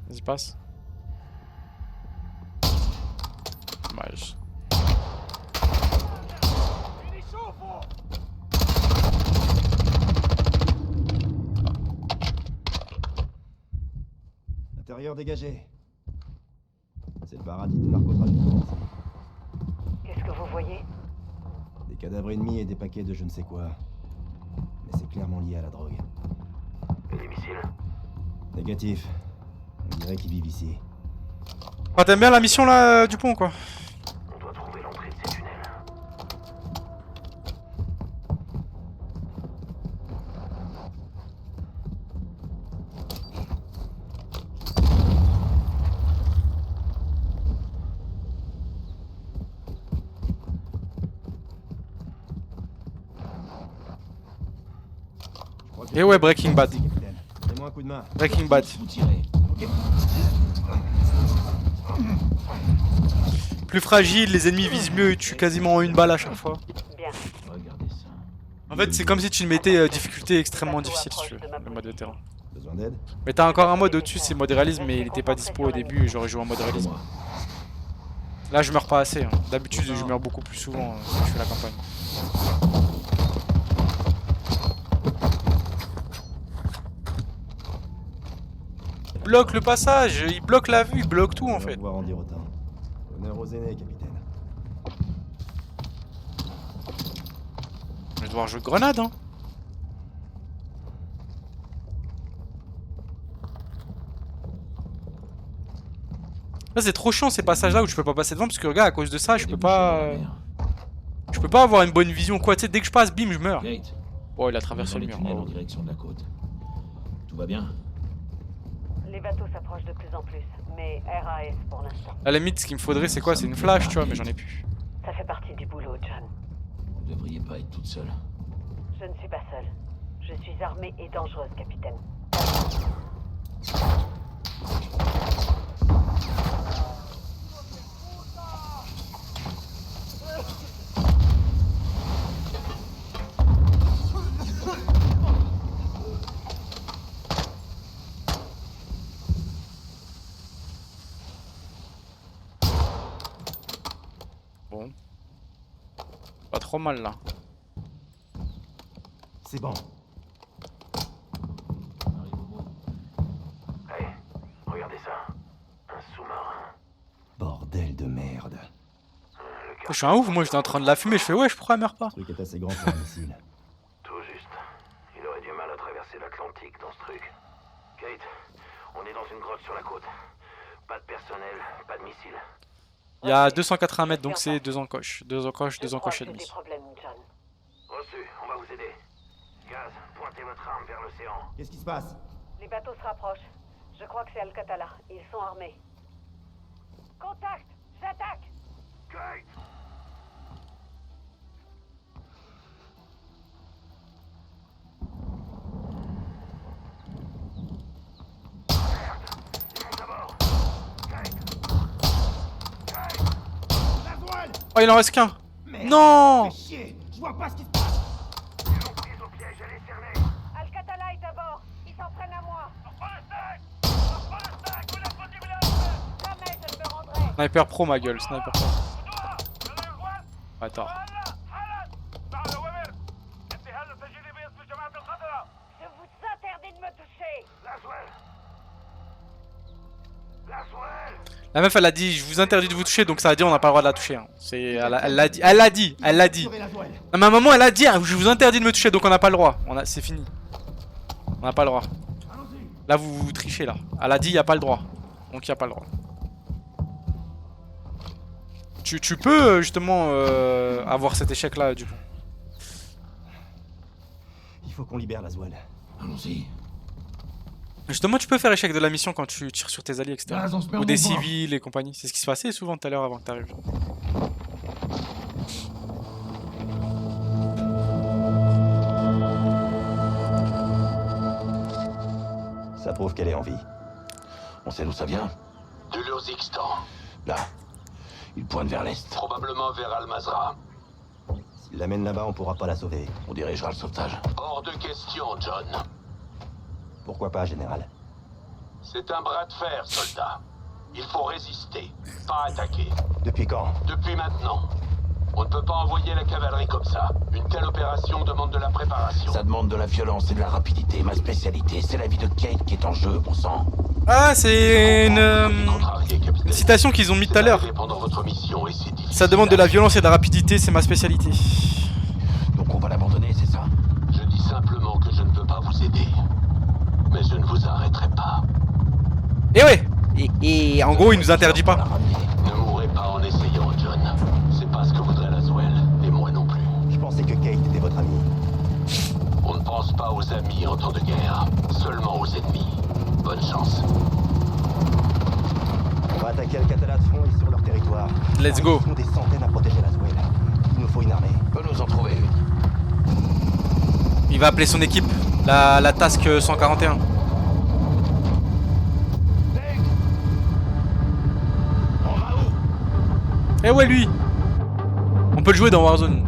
Vas-y, passe. Dommage. Intérieur dégagé. C'est le paradis des narcotrafiquants. Qu'est-ce que vous voyez? Des cadavres ennemis et des paquets de je ne sais quoi. Mais c'est clairement lié à la drogue. Et les missiles? Négatif. On dirait qu'ils vivent ici. Ah, t'aimes bien la mission là du pont quoi? On doit trouver l'entrée de ces tunnels. Et ouais, Breaking Bad. Capitaine, donnez-moi un coup de main. Breaking Bad. Vous tirez. Plus fragile, les ennemis visent mieux, ils tuent quasiment en une balle à chaque fois. Bien. Regardez ça. En fait, c'est comme si tu le mettais difficulté extrêmement difficile si tu veux, le mode de terrain. Besoin d'aide? Mais t'as encore un mode au-dessus, c'est mode réalisme, mais il était pas dispo au début et j'aurais joué en mode C'est réalisme. moi. Là, je meurs pas assez. Hein. D'habitude, je meurs beaucoup plus souvent quand je fais la campagne. Il bloque le passage, il bloque la vue, il bloque tout en fait. Pouvoir en dire autant. Honneur aux aînés, capitaine. Je vais devoir jouer de grenade, hein. Là, c'est trop chiant ces passages là où je peux pas passer devant parce que regarde, à cause de ça, je peux pas. Je peux pas avoir une bonne vision quoi. Tu sais, dès que je passe, bim, je meurs. Kate, Oh, il a on est traversé dans le les mur. tunnels en Oh. direction de la côte. Tout va bien? Les bateaux s'approchent de plus en plus, mais RAS pour l'instant. À la limite, ce qu'il me faudrait, c'est quoi? C'est une flash, tu vois, mais j'en ai plus. Ça fait partie du boulot, John. Vous devriez pas être toute seule. Je ne suis pas seule. Je suis armée et dangereuse, capitaine. Bon. Pas trop mal là. C'est bon. On arrive au bout. Hey, regardez ça. Un sous-marin. Bordel de merde. Je suis un ouf, moi j'étais en train de la fumer, je fais ouais, pourquoi elle meurt pas? Ce truc est assez grand pour un missile. Tout juste. Il aurait du mal à traverser l'Atlantique dans ce truc. Kate, on est dans une grotte sur la côte. Pas de personnel, pas de missiles. Il y a 280 mètres, donc c'est 2 encoches. 2 encoches, 2 Je crois encoches que et j'ai demi. des problèmes, John. Reçu, on va vous aider. Gaz, pointez votre arme vers l'océan. Qu'est-ce qui se passe? Les bateaux se rapprochent. Je crois que c'est Alcatala. Ils sont armés. Contact! J'attaque! Kate! La voile! Oh, il en reste qu'un! Merde! Non! Fais chier! Je vois pas ce qui se passe! Ils l'ont prise au piège, elle est cernée. Alcatala est à bord. Ils s'en prennent à moi. Jamais je ne me rendrai. Sniper pro, ma gueule, sniper pro. Attends. Je vous interdis de me toucher. Laswell! Laswell! La meuf, elle a dit, je vous interdis de vous toucher, donc ça a dit, on n'a pas le droit de la toucher. Hein. Elle l'a dit, elle l'a dit, elle l'a dit. Serai la voile! Non, ma maman, elle a dit, hein, je vous interdis de me toucher, donc on n'a pas le droit. C'est fini. On n'a pas le droit. Là, vous trichez, là. Elle a dit, il n'y a pas le droit. Donc il n'y a pas le droit. Tu peux justement avoir cet échec là du coup. Il faut qu'on libère Laswell. Allons-y. Justement, tu peux faire échec de la mission quand tu tires sur tes alliés, etc. Gaz, on se perd Ou des mon bras. civils et compagnie. C'est ce qui se passait souvent tout à l'heure avant que t'arrives. Ça prouve qu'elle est en vie. On sait d'où ça vient? De l'Urzikistan. Là. Il pointe vers l'est. Probablement vers Al-Mazrah. S'il l'amène là-bas, on pourra pas la sauver. On dirigera le sauvetage. Hors de question, John. Pourquoi pas, général? C'est un bras de fer, soldat. Il faut résister, pas attaquer. Depuis quand? Depuis maintenant. On ne peut pas envoyer la cavalerie comme ça. Une telle opération demande de la préparation. Ça demande de la violence et de la rapidité. Ma spécialité, c'est la vie de Kate qui est en jeu, bon sang. Ah, c'est Contrarié, une capitaine. citation qu'ils ont mis tout à l'heure. C'est arrivé pendant votre mission et c'est difficile. Ça demande de la violence et de la rapidité, c'est ma spécialité. Donc on va l'abandonner, c'est ça? Je dis simplement que je ne peux pas vous aider. Mais je ne vous arrêterai pas. Et ouais. Et en gros, il nous interdit On va la pas. ramener. Ne mourrez pas en essayant, John. C'est pas ce que voudrait Laswell, et moi non plus. Je pensais que Kate était votre amie. On ne pense pas aux amis en temps de guerre, seulement aux ennemis. Bonne chance. On va attaquer Al-Qatala de front et sur leur territoire. Let's go. Ils sont des centaines à protéger Laswell. Il nous faut une armée. Peut nous en trouver une. Il va appeler son équipe, la Task 141. On va où? Eh ouais, lui. On peut le jouer dans Warzone.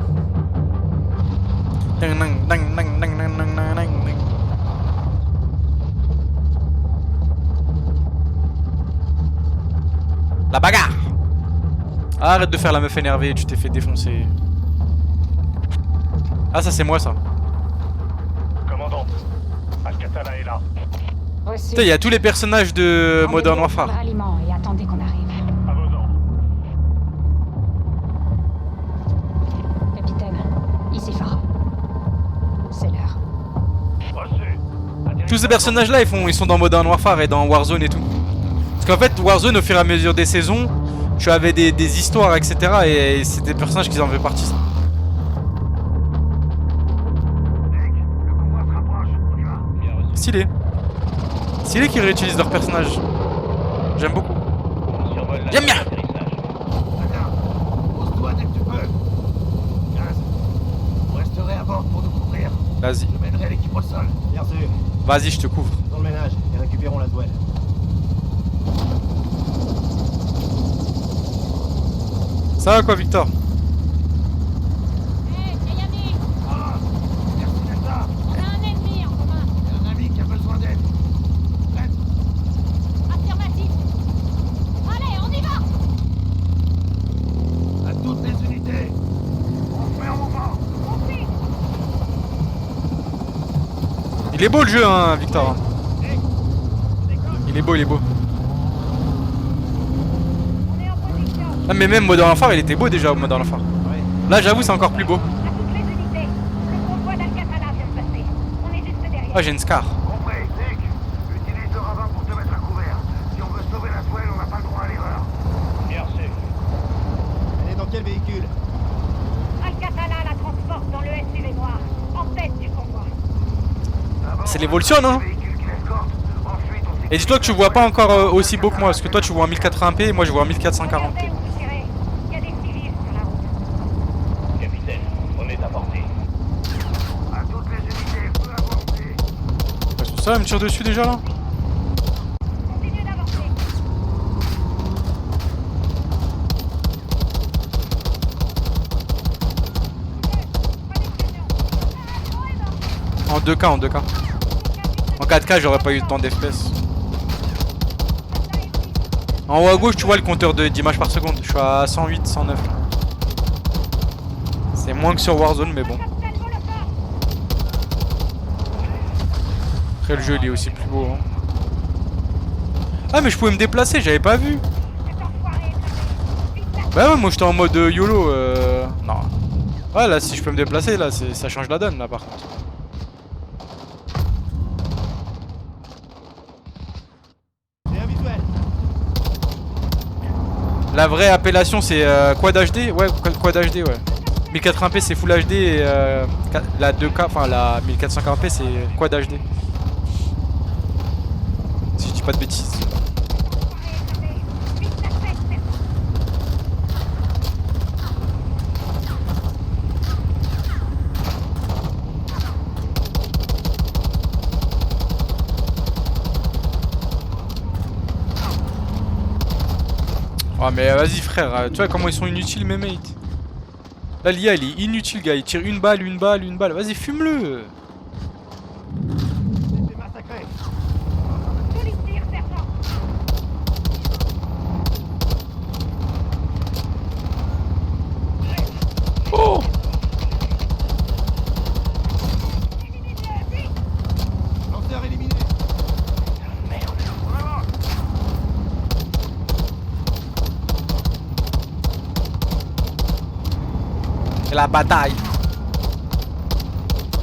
Dang, dang, dang, dang, dang, dang, dang, dang, dang. La bagarre. Arrête de faire la meuf énervée, tu t'es fait défoncer. Ah, ça c'est moi ça. Commandant, Al-Qatala est là. Reçu. Putain, il y a tous les personnages de Modern Rendez-vous Warfare. pour le ralliement et attendez qu'on arrive. À vos ordres. Capitaine, ici Farah. C'est l'heure. Reçu. Tous ces personnages là ils sont dans Modern Warfare et dans Warzone et tout. Parce qu'en fait Warzone au fur et à mesure des saisons, tu avais des histoires etc. Et c'est des personnages qui en faisaient partie. Le convoi se rapproche. On y va. Bien reçu. Stylé. Stylé qu'ils réutilisent leurs personnages. J'aime beaucoup. On survole la J'aime bien. zone d'atterrissage. Pose-toi dès que tu peux. Gaz, vous resterez à bord pour nous couvrir. Vas-y. Je mènerai l'équipe au sol. Bien sûr. Vas-y, je te couvre. Dans le ménage et récupérons Laswell. Ça va quoi Victor? Hé, Kayami, Ah, merci d'être là. on a un ennemi en commun. Il y a un ami qui a besoin d'aide. Prête? Affirmatif. Allez, on y va. À toutes les unités. On se met en mouvement. On suit. Il est beau le jeu hein Victor. Il est beau, il est beau. On est en position. Ah mais même Modern Warfare il était beau déjà Modern Warfare. Ouais. Là j'avoue c'est encore plus beau. À toutes les unités. Le convoi d'Al-Qatala vient de passer. On est juste derrière. Ah j'ai une scar. Compris. Nick, utilise le ravin pour te mettre à couvert. Si on veut sauver Laswell, on n'a pas le droit à l'erreur. Bien reçu. Elle est dans quel véhicule? Al-Qatala la transporte dans le SUV noir, en tête du convoi. C'est l'évolution hein. Véhicule qui l'escorte. Ensuite, on Et dis-toi que tu vois pas encore aussi beau que moi parce que toi tu vois en 1080p et moi je vois en 1440p. Regardez où vous tirez. Il y a des civils sur la route. Capitaine, on est à portée. À toutes les unités, feu avancé. Ça elle me tire dessus déjà là. Continuez d'avancer. En 2K, en 2K. En 4K j'aurais pas eu tant d'FPS. En haut à gauche tu vois le compteur d'images par seconde. Je suis à 108, 109 là. C'est moins que sur Warzone mais bon. Après le jeu il est aussi plus beau hein. Ah mais je pouvais me déplacer, j'avais pas vu. Bah ouais moi j'étais en mode YOLO Non. Ouais là si je peux me déplacer là ça change la donne là par contre. La vraie appellation c'est Quad HD. Ouais, Quad HD, ouais. 1080p c'est Full HD et la 2K, enfin la 1440p c'est Quad HD. Si je dis pas de bêtises. Oh mais vas-y frère, tu vois comment ils sont inutiles mes mates. Là l'IA il est inutile gars, il tire une balle, une balle, une balle. Vas-y fume-le. C'est massacré. Tous les tirs, sergent. Oh. Lanceur éliminé. Merde. Vraiment. C'est la bataille.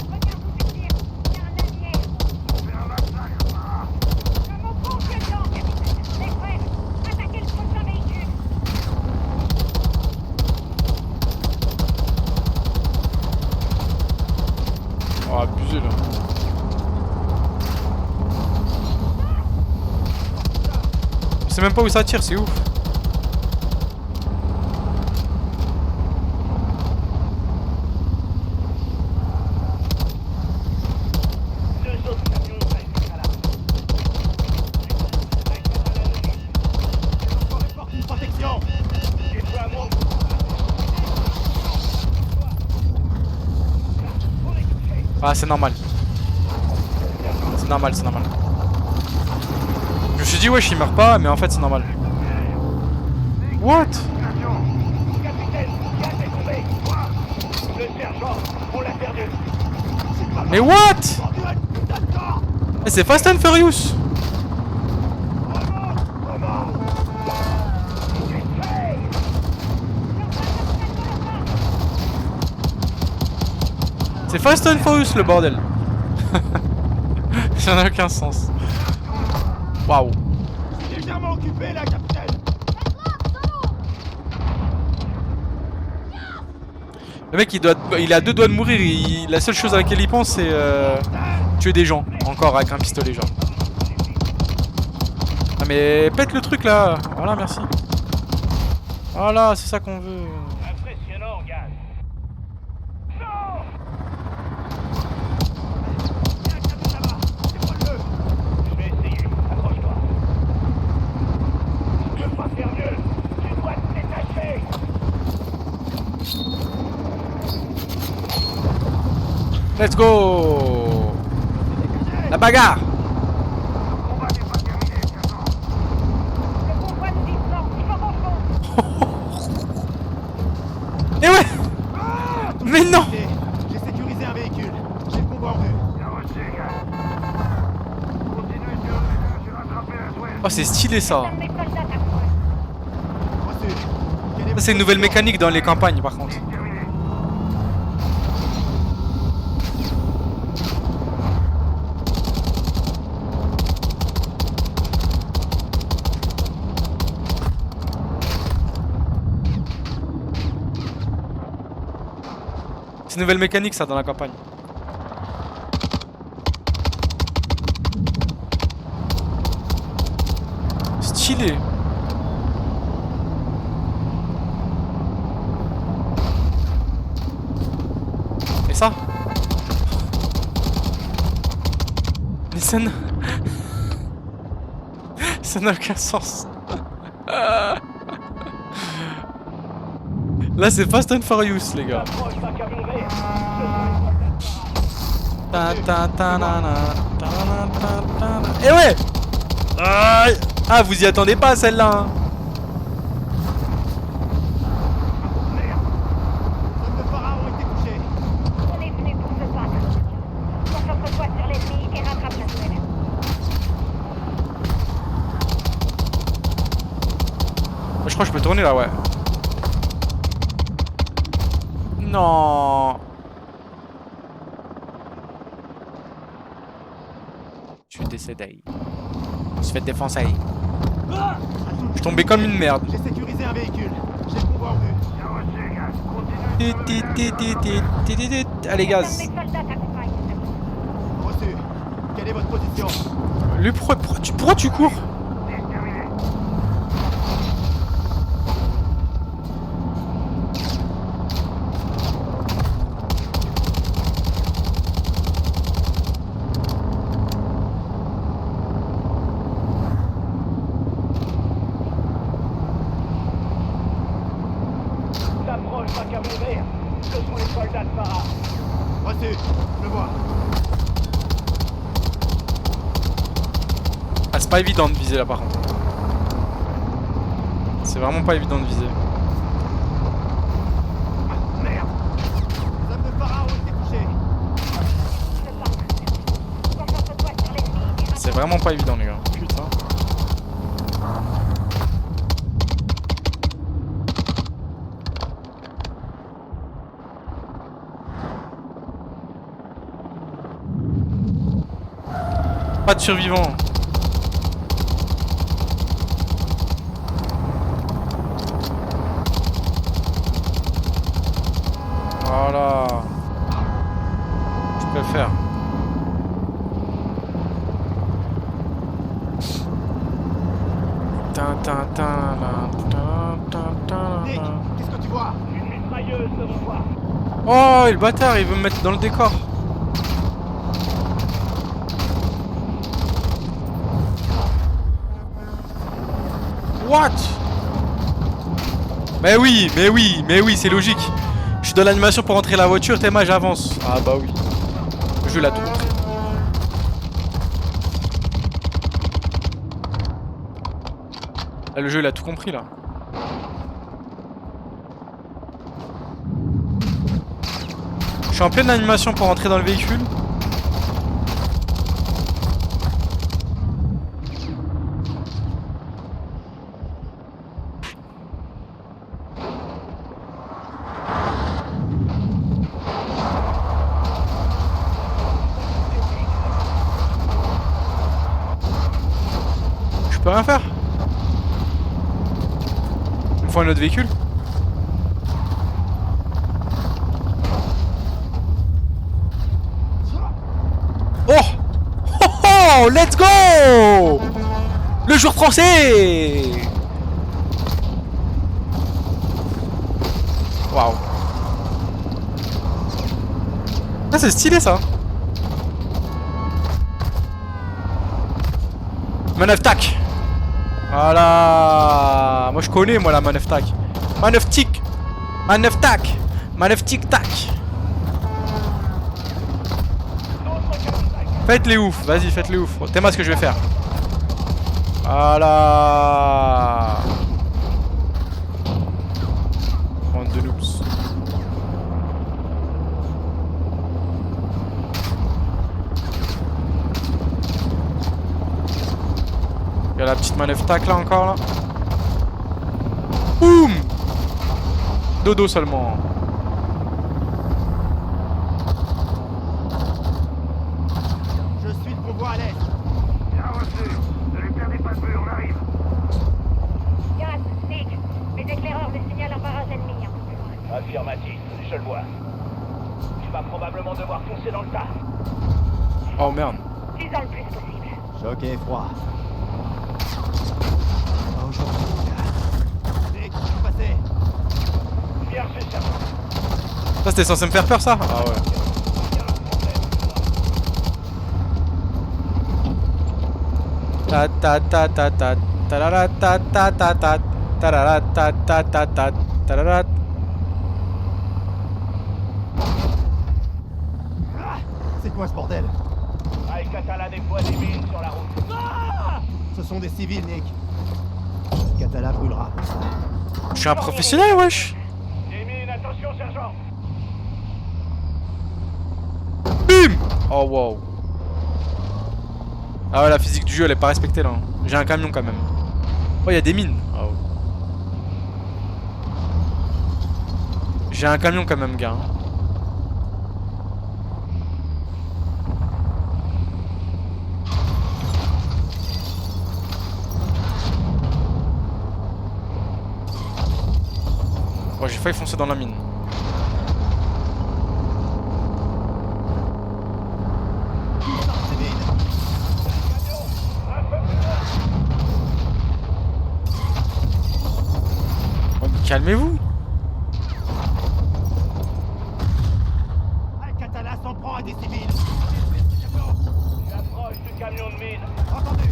Regarde où tu tires. Il y a un allié. C'est un massacre. Ah. Je m'en prends que dedans, capitaine. Les frères, attaquez le prochain véhicule. Oh abusé là. Je sais même pas où ça tire, c'est ouf. Deux autres camions restent à la. Porte une protection. Déploie-moi. Ah c'est normal. C'est normal, c'est normal. Je me suis dit wesh il meurt pas, mais en fait c'est normal. What? Capitaine, gaz est tombé. Quoi? Le sergent, on l'a perdu. Mais what? Mais c'est Fast and Furious. C'est Fast and Furious le bordel. Ça n'a aucun sens. Waouh. Légèrement occupé là, capitaine. Le mec il est à deux doigts de mourir. La seule chose à laquelle il pense c'est tuer des gens. Encore avec un pistolet genre. Ah mais pète le truc là. Voilà merci. Voilà c'est ça qu'on veut. Impressionnant, gaz. Non! Viens, capitaine, là-bas. Dévoile-le. Je vais essayer. Accroche-toi. Tu peux pas faire mieux. Tu dois te détacher. Let's go. La bagarre. Le combat n'est pas terminé, sergent. Le convoi nous descend. Il faut qu'on fonce. Eh ouais. Mais non. J'ai sécurisé un véhicule. J'ai le convoi en vue. Bien reçu, gars. Continuez sur le. J'ai rattrapé la Swell. Oh c'est stylé ça. Un de mes soldats t'approche. Reçu. Ça c'est une nouvelle mécanique dans les campagnes par contre. Terminé. C'est une nouvelle mécanique ça dans la campagne. Stylé. Et ça? Mais ça n'a... ça n'a aucun sens. Là c'est Fast and Furious les gars. Approche d'un camion vert. Ta ta ta na na, ta na ta ta na. Eh ouais. Aïe. Ah vous y attendez pas celle-là hein. Hommes de pharaon ont été couchés. On est venu pour se battre. Concentre-toi sur l'ennemi et rattrape la Swell. Je crois que je peux tourner là ouais. Non. Je suis décédé. Je me suis fait défoncer. Je tombais comme une merde. J'ai sécurisé un véhicule. J'ai le convoi en vue. Bien reçu, gars. Continue. Allez, gaz. Mes soldats t'accompagnent. Reçu. Quelle est votre position? Lui, pourquoi tu cours? C'est terminé. T'approches d'un câble vert. Ce sont les soldats de Farah. Reçu. Je le vois. Ah, c'est pas évident de viser là par contre. C'est vraiment pas évident de viser. Merde. Les hommes de Farah ont été touchés. Je pars. Concentre-toi sur l'ennemi et C'est vraiment pas évident, les gars. Putain. Pas de survivants. Voilà. Je préfère. Nick, qu'est-ce que tu vois? Une mitrailleuse devant toi. Oh, et le bâtard, il veut me mettre dans le décor. What? Mais oui, c'est logique. Je suis dans l'animation pour rentrer la voiture, tellement j'avance. Ah bah oui. Le jeu l'a tout compris. Là, le jeu il a tout compris là. Je suis en pleine animation pour rentrer dans le véhicule. Je peux rien faire. Il me faut un autre véhicule. Oh, oh, oh, let's go. Le joueur français. Waouh. Ah, c'est stylé ça. Manœuvre tac. Voilà. Moi je connais moi la manœuvre tac. Manœuvre tic. Manœuvre tac. Manœuvre tic tac. Faites-les ouf, vas-y, faites-les ouf. T'es-moi ce que je vais faire. Voilà. Bande de noobs. Il y a la petite manœuvre tac là encore là. Boum. Dodo seulement. Je suis le convoi à l'est. Bien reçu. Ne lui perdez pas de vue, on arrive. Gaz, Nick, mes éclaireurs me signalent un barrage ennemi un peu plus loin. Affirmatif, je le vois. Tu vas probablement devoir foncer dans le tas. Oh merde. Disons le plus possible. Choc et froid. Nick, je suis passé. Bien reçu, sergent. Ça c'était censé me faire peur ça. Ah ouais. Ta ta ta ta ta tarara ta ta ta ta tarara ta ta ta ta tarara. C'est quoi ce bordel? Al-Qatala déploie des mines sur la route. Ce sont des civils, Nick. Katala brûlera pour ça. Je suis un professionnel wesh. Des mines, attention, sergent. Bim. Oh wow. Ah ouais, la physique du jeu elle est pas respectée là. J'ai un camion quand même. Oh, il y a des mines. Ah ouais. J'ai un camion quand même, gars. Moi j'ai failli foncer dans la mine. Oh, mais calmez-vous. Al-Qatala s'en prend à des civils. J'approche du camion de mine. Entendu.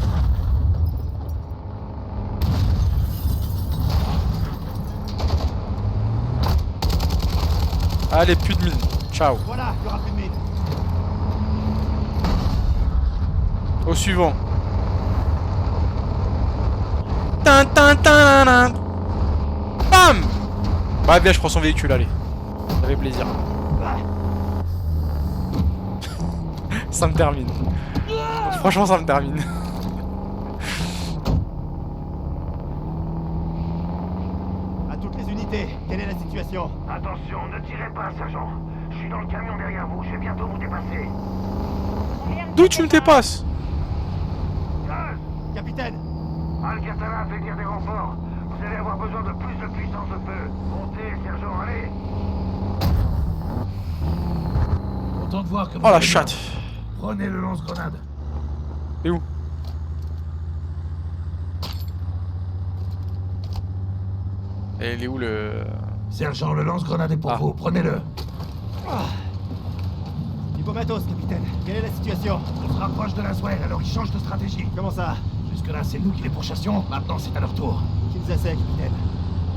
Allez, plus de mine. Ciao. Voilà, il y aura plus de mine. Au suivant. Tin, tin, tin, tin. Bam. Bah bien, je prends son véhicule, allez. Ça fait plaisir. Ça me termine. Franchement, ça me termine. À toutes les unités, quelle est la situation? Attention, ne tirez pas, sergent. Je suis dans le camion derrière vous, je vais bientôt vous dépasser. D'où tu me dépasses? Gaz! Capitaine, Al-Qatala a fait venir des renforts. Vous allez avoir besoin de plus de puissance de feu. Montez, sergent, allez! Content de voir que vous Oh la allez bien. chatte. Prenez le lance-grenade. Et où? Et il est où le... Sergent, le lance-grenade est pour Ah. vous. Prenez-le. niveau matos, capitaine. Quelle est la situation? On se rapproche de la Swell, alors ils changent de stratégie. Comment ça? Jusque-là, c'est nous qui les pourchassions. Maintenant, c'est à leur tour. Qu'ils essaient, capitaine.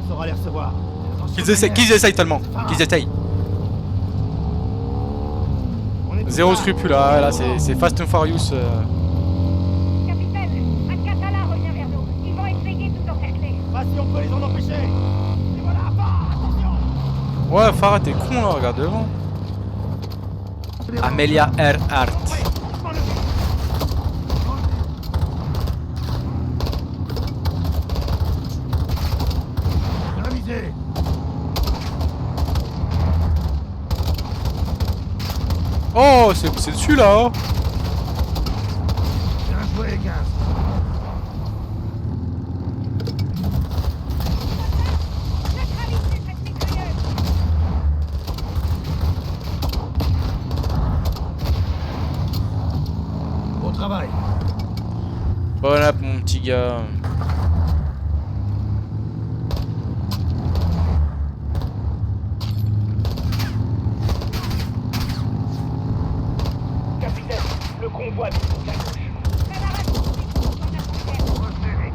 On saura les recevoir. Attention Qu'ils essayent tellement. Qu'ils essayent. On est tous Zéro là. scrupule, ah, là c'est Fast and Furious. Capitaine, Al-Qatala revient vers nous. Ils vont essayer de nous encercler. Pas si on peut les en empêcher. Et voilà, attention. Ouais, Farah, t'es con là, regarde devant. Amelia Earhart. Bien visé. Oh, c'est dessus là. Oh. Bien joué, Gaz. Neutralisez cette mitrailleuse. Bon travail. Bon app, mon petit gars. Capitaine, le convoi vise à gauche. Camarades, on a frontière.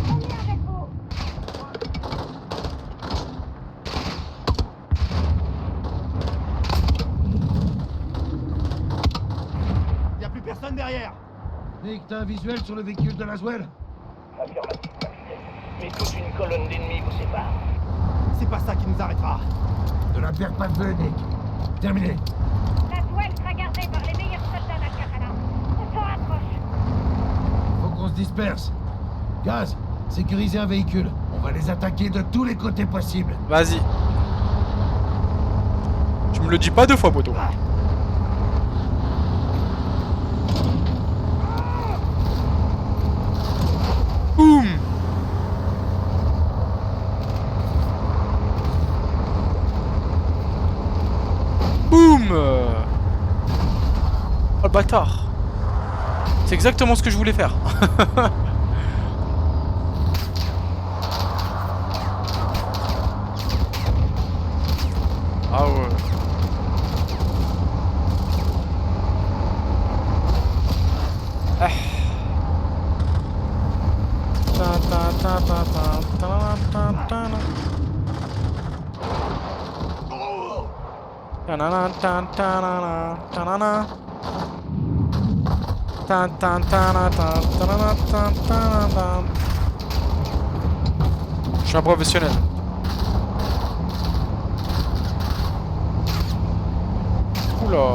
On vient avec vous. Y a plus personne derrière. Nick, t'as un visuel sur le véhicule de la Swell? Affirmatif, capitaine. Mais toute une colonne d'ennemis vous sépare. C'est pas ça qui nous arrêtera. Ne la perds pas de vue, Nick. Terminé. La toile sera gardée par les meilleurs soldats d'Al-Qatala. On s'en rapproche. Faut qu'on se disperse. Gaz, sécurisez un véhicule. On va les attaquer de tous les côtés possibles. Vas-y. Tu me le dis pas deux fois, poteau. Boum. Boum. Oh le bâtard. C'est exactement ce que je voulais faire. Ah ouais. Ah. Ta ta ta ta ta ta ta ta. Ta-na-na, ta-ta-na-na, ta-na-na. Ta-ta-ta-na, ta-ta-na-na, ta-ta-na-na. Je suis un professionnel. Oula.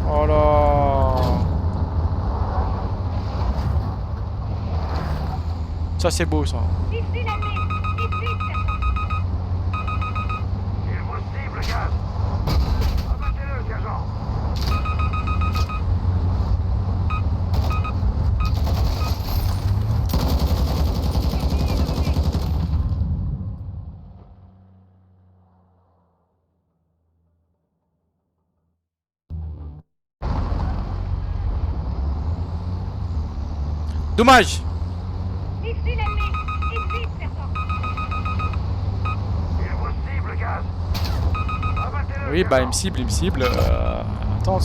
Oh là. Ça c'est beau ça. Ici l'ennemi. Vite, vite, sergent. Il vous cible, gaz. Abattez-le, sergent. Dommage. Ici l'ennemi. Vite, vite, sergent. Il vous cible, gaz. Abattez-le, Oui, bah il sergent. me cible. Attends.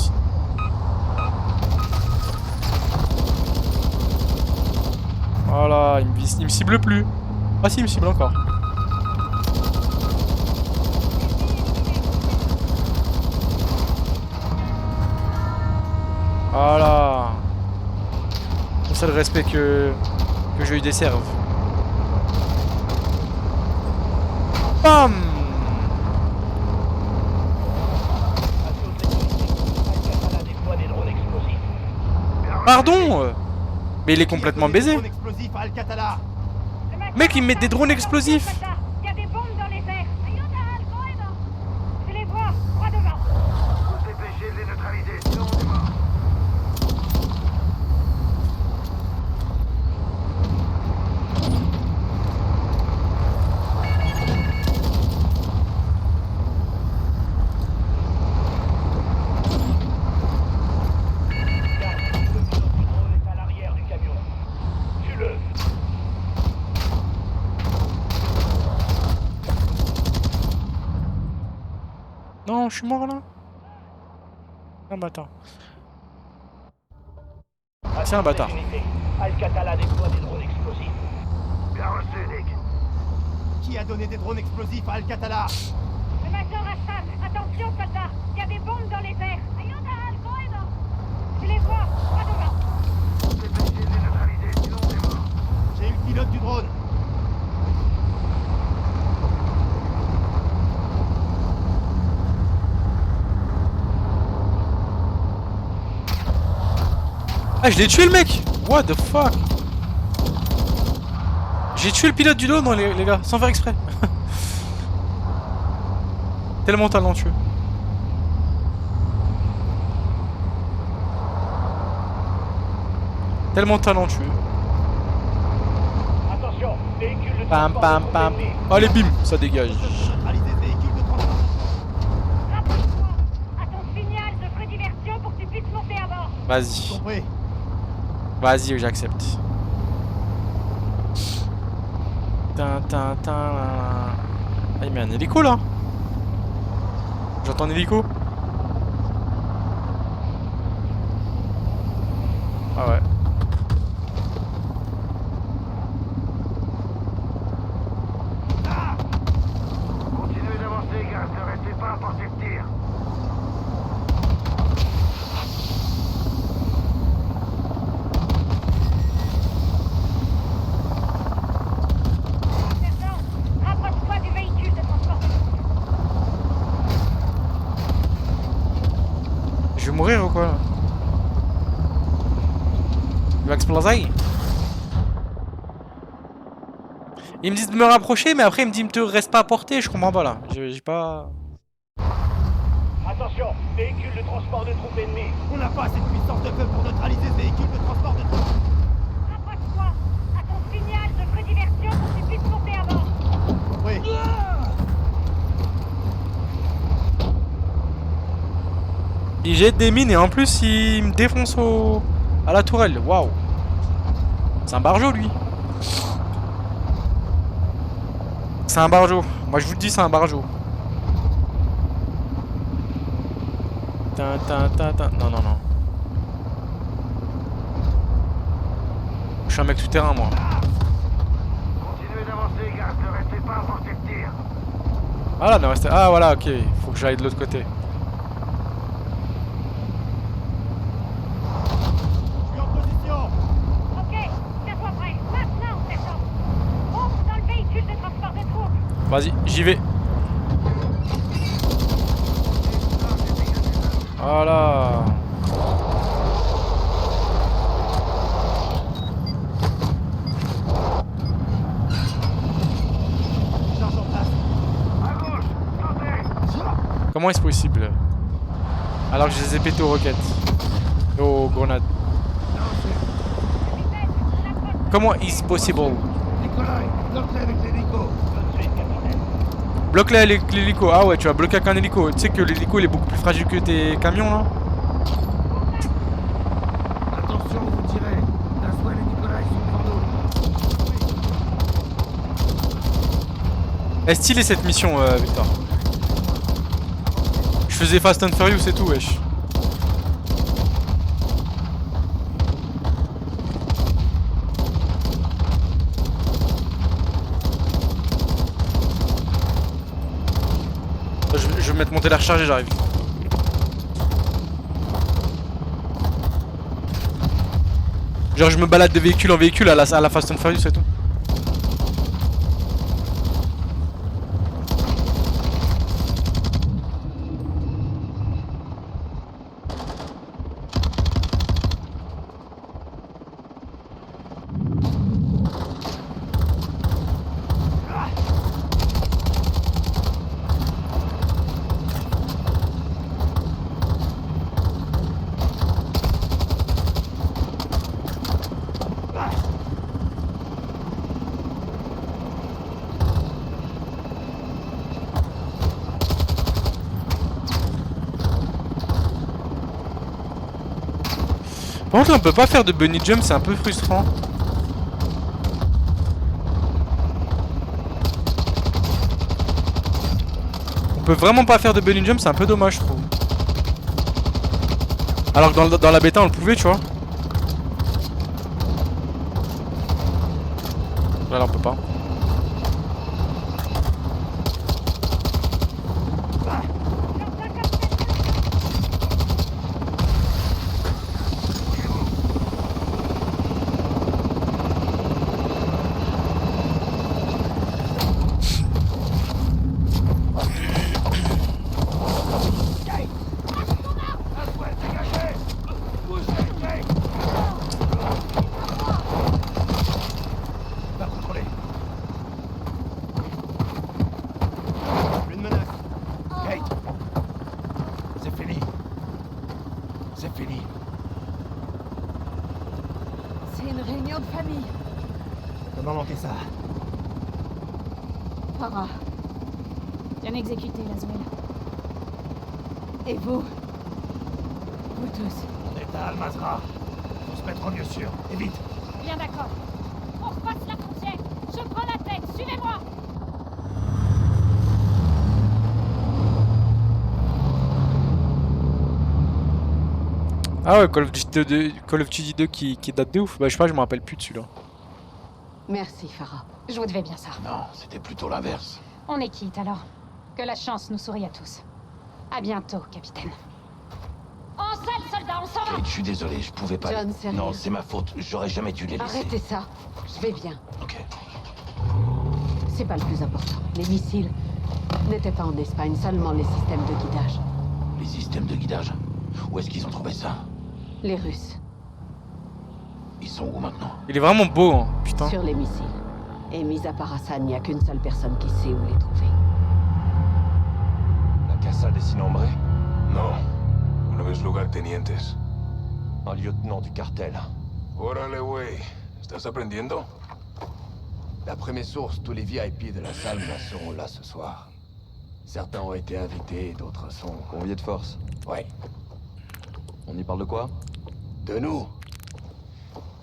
Voilà, il me cible plus. Ah si, il me cible encore. Voilà. C'est le respect que je lui desserve. Bam. Al-Qatala déploie des drones explosifs. Pardon. Mais il est complètement baisé. Drone explosif à Al-Qatala. Le major Mec, il met des Hassan, drones attention, explosifs. soldats. Il y a des bombes dans les airs. Je les vois, droit devant. Vous dépêchez de les neutraliser, sinon on est mort. Gaz, le pilote du drone est à l'arrière du camion. Tue-le. Non, je suis mort là. Ah bah attends. C'est un bâtard. Al-Qatala déploie des drones explosifs. Bien reçu, Nick. Qui a donné des drones explosifs à Al-Qatala? Le major Hassan, attention, soldats. Il y a des bombes dans les airs. Je les vois, droit devant. Vous dépêchez de les neutraliser, sinon on est mort. J'ai eu le pilote du drone. Ah, je l'ai tué le mec. What the fuck. J'ai tué le pilote du drone, les gars, sans faire exprès. Tellement talentueux. Tellement talentueux. Attention, véhicule de Pam transport pam de pam. troupes ennemies. Allez bim, ça dégage. Neutraliser ce véhicule de transport. Rapproche-toi. À ton signal, je ferai diversion pour que tu puisses monter à bord. Vas-y. Compris. Vas-y, j'accepte. Ah, il met un hélico là. J'entends un hélico. Ah ouais. Continuez d'avancer, gars. Ne restez pas à portée de tir. Sergent, rapproche-toi du véhicule de transport de troupes. Je vais mourir ou quoi là? Il va exploser. Il me dit de me rapprocher, mais après il me dit ne te reste pas à portée. Je comprends pas là. J'ai pas. Attention, véhicule de transport de troupes ennemies. On n'a pas assez de puissance de feu pour neutraliser ce véhicule de transport de troupes. Rapproche-toi. À ton signal, je ferai diversion pour que tu puisses monter à bord. Compris. Il jette des mines et en plus il me défonce à la tourelle. Waouh. C'est un barjo lui. C'est un barjo. Moi je vous le dis, c'est un barjo. Non, non, non. Je suis un mec tout terrain moi. Continuez d'avancer, gars. Ne restez pas à portée de tir. Ah là, ne restez. Ah voilà, ok. Faut que j'aille de l'autre côté. Je suis en position. Ok, tiens-toi prêt. Maintenant, sergent. Monte dans le véhicule de transport de troupes. Vas-y, j'y vais. Voilà. Comment est-ce possible? Alors que je les ai pétés aux roquettes. Et aux grenades. Comment is possible? Nikolai, bloque-les avec l'hélico. Bloque-les avec l'hélico. Ah ouais, tu vas bloquer avec un hélico. Tu sais que l'hélico il est beaucoup plus fragile que tes camions là. Attention, vous tirez. Laswell et Nikolai sont devant nous. Elle est stylée cette mission, Victor. Je faisais Fast and Furious et tout, wesh. Je vais mettre mon télé rechargé, j'arrive. Genre je me balade de véhicule en véhicule à la Fast and Furious et tout. Par contre, on peut pas faire de bunny jump, c'est un peu frustrant. On peut vraiment pas faire de bunny jump, c'est un peu dommage, je trouve. Alors que dans la bêta, on le pouvait, tu vois. Là, on peut pas. C'est une réunion de famille. Comment manquer ça? Farah. Bien exécuté, Laswell. Et vous? Vous tous. On est à Al-Mazrah. Faut se mettre en lieu sûr. Et vite. Bien d'accord. On repasse la frontière. Je prends la tête. Suivez-moi. Ah ouais, Call of Duty 2 qui date de ouf. Bah je sais pas, je me rappelle plus de celui-là. Merci, Farah. Je vous devais bien ça. Non, c'était plutôt l'inverse. On est quitte alors. Que la chance nous sourie à tous. À bientôt, capitaine. En salle, soldats, on s'en va. Kate, je suis désolé, je pouvais pas... John, c'est Non, rien. c'est ma faute, j'aurais jamais dû les laisser. Arrêtez ça. Je vais bien. Ok. C'est pas le plus important. Les missiles n'étaient pas en Espagne, seulement les systèmes de guidage. Les systèmes de guidage. Où est-ce qu'ils ont trouvé ça? Les Russes, Ils sont où maintenant? Il est vraiment beau, hein, putain. sur les missiles. Et mis à part Hassan, il n'y a qu'une seule personne qui sait où les trouver. ¿La casa de Sin Nombre? No. Uno de los lugartenientes. Un lieutenant du cartel. Órale, güey. ¿Estás aprendiendo? D'après mes sources, tous les VIP de la salle seront là ce soir. Certains ont été invités, d'autres sont... Conviés de force. Ouais. On y parle de quoi? De nous.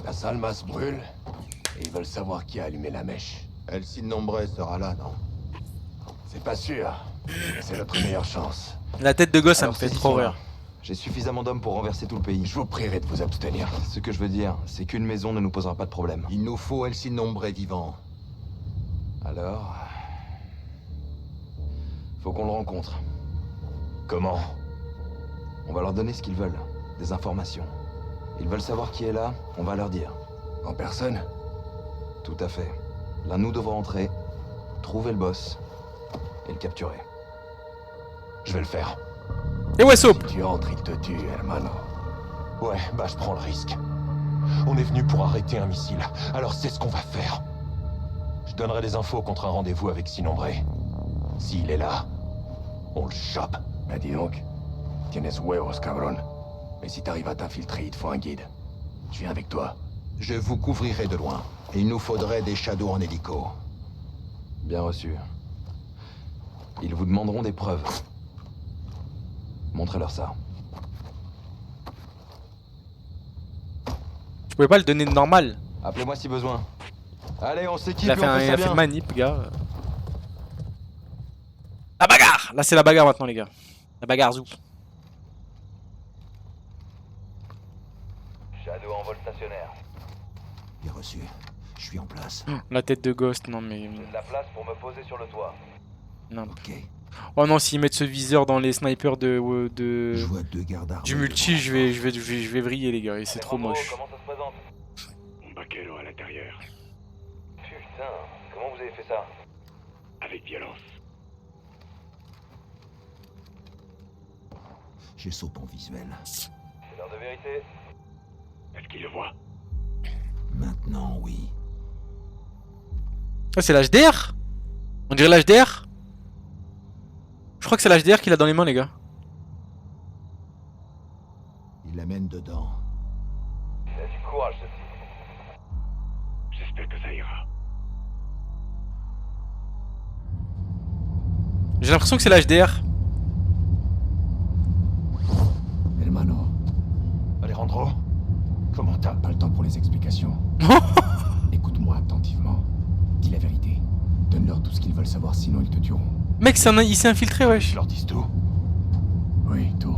La salle masse brûle, et ils veulent savoir qui a allumé la mèche. El Sin Nombre sera là, non? C'est pas sûr, mais c'est notre meilleure chance. La tête de gosse, ça me Alors, fait ces trop sont-là. rire. J'ai suffisamment d'hommes pour renverser tout le pays. Je vous prierai de vous abstenir. Ce que je veux dire, c'est qu'une maison ne nous posera pas de problème. Il nous faut El Sin Nombre vivant. Alors... faut qu'on le rencontre. Comment? On va leur donner ce qu'ils veulent. Des informations. Ils veulent savoir qui est là, on va leur dire. En personne? Tout à fait. L'un de nous devra entrer, trouver le boss, et le capturer. Je vais le faire. Et ouais, Soap. Si tu entres, il te tue, hermano. Ouais, bah je prends le risque. On est venu pour arrêter un missile, alors c'est ce qu'on va faire. Je donnerai des infos contre un rendez-vous avec Sin Nombre. S'il est là, on le chope. Bah dis donc, tienes huevos, cabron. Mais si t'arrives à t'infiltrer, il te faut un guide. Je viens avec toi. Je vous couvrirai de loin. Il nous faudrait des shadows en hélico. Bien reçu. Ils vous demanderont des preuves. Montrez-leur ça. Je pouvais pas le donner normal. Appelez-moi si besoin. Allez, on s'équipe Il a et fait, on fait il ça a fait bien. manip, gars. La bagarre! Là, c'est la bagarre maintenant, les gars. La bagarre zou. Shadow en vol stationnaire. Bien reçu. Je suis en place. La tête de Ghost, non mais... J'ai de la place pour me poser sur le toit. Non. Ok. Oh non, s'ils mettent ce viseur dans les snipers Je vois deux gardes armés du multi, je vais vriller, les gars. Et c'est trop Rambo, moche. Comment ça se présente? Baquero à l'intérieur. Putain, comment vous avez fait ça? Avec violence. J'ai saut en visuel. C'est l'heure de vérité. Est-ce qu'il le voit? Maintenant, oui. Ah, c'est l'HDR? On dirait l'HDR? Je crois que c'est l'HDR qu'il a dans les mains, les gars. Il l'amène dedans. Il a du courage, ce type. J'espère que ça ira. J'ai l'impression que c'est l'HDR. Hermano. Alejandro. Comment t'as pas le temps pour les explications? Écoute-moi attentivement. Dis la vérité. Donne-leur tout ce qu'ils veulent savoir, sinon ils te tueront. Mec, il s'est infiltré, wesh. Je leur dis tout. Oui, tout.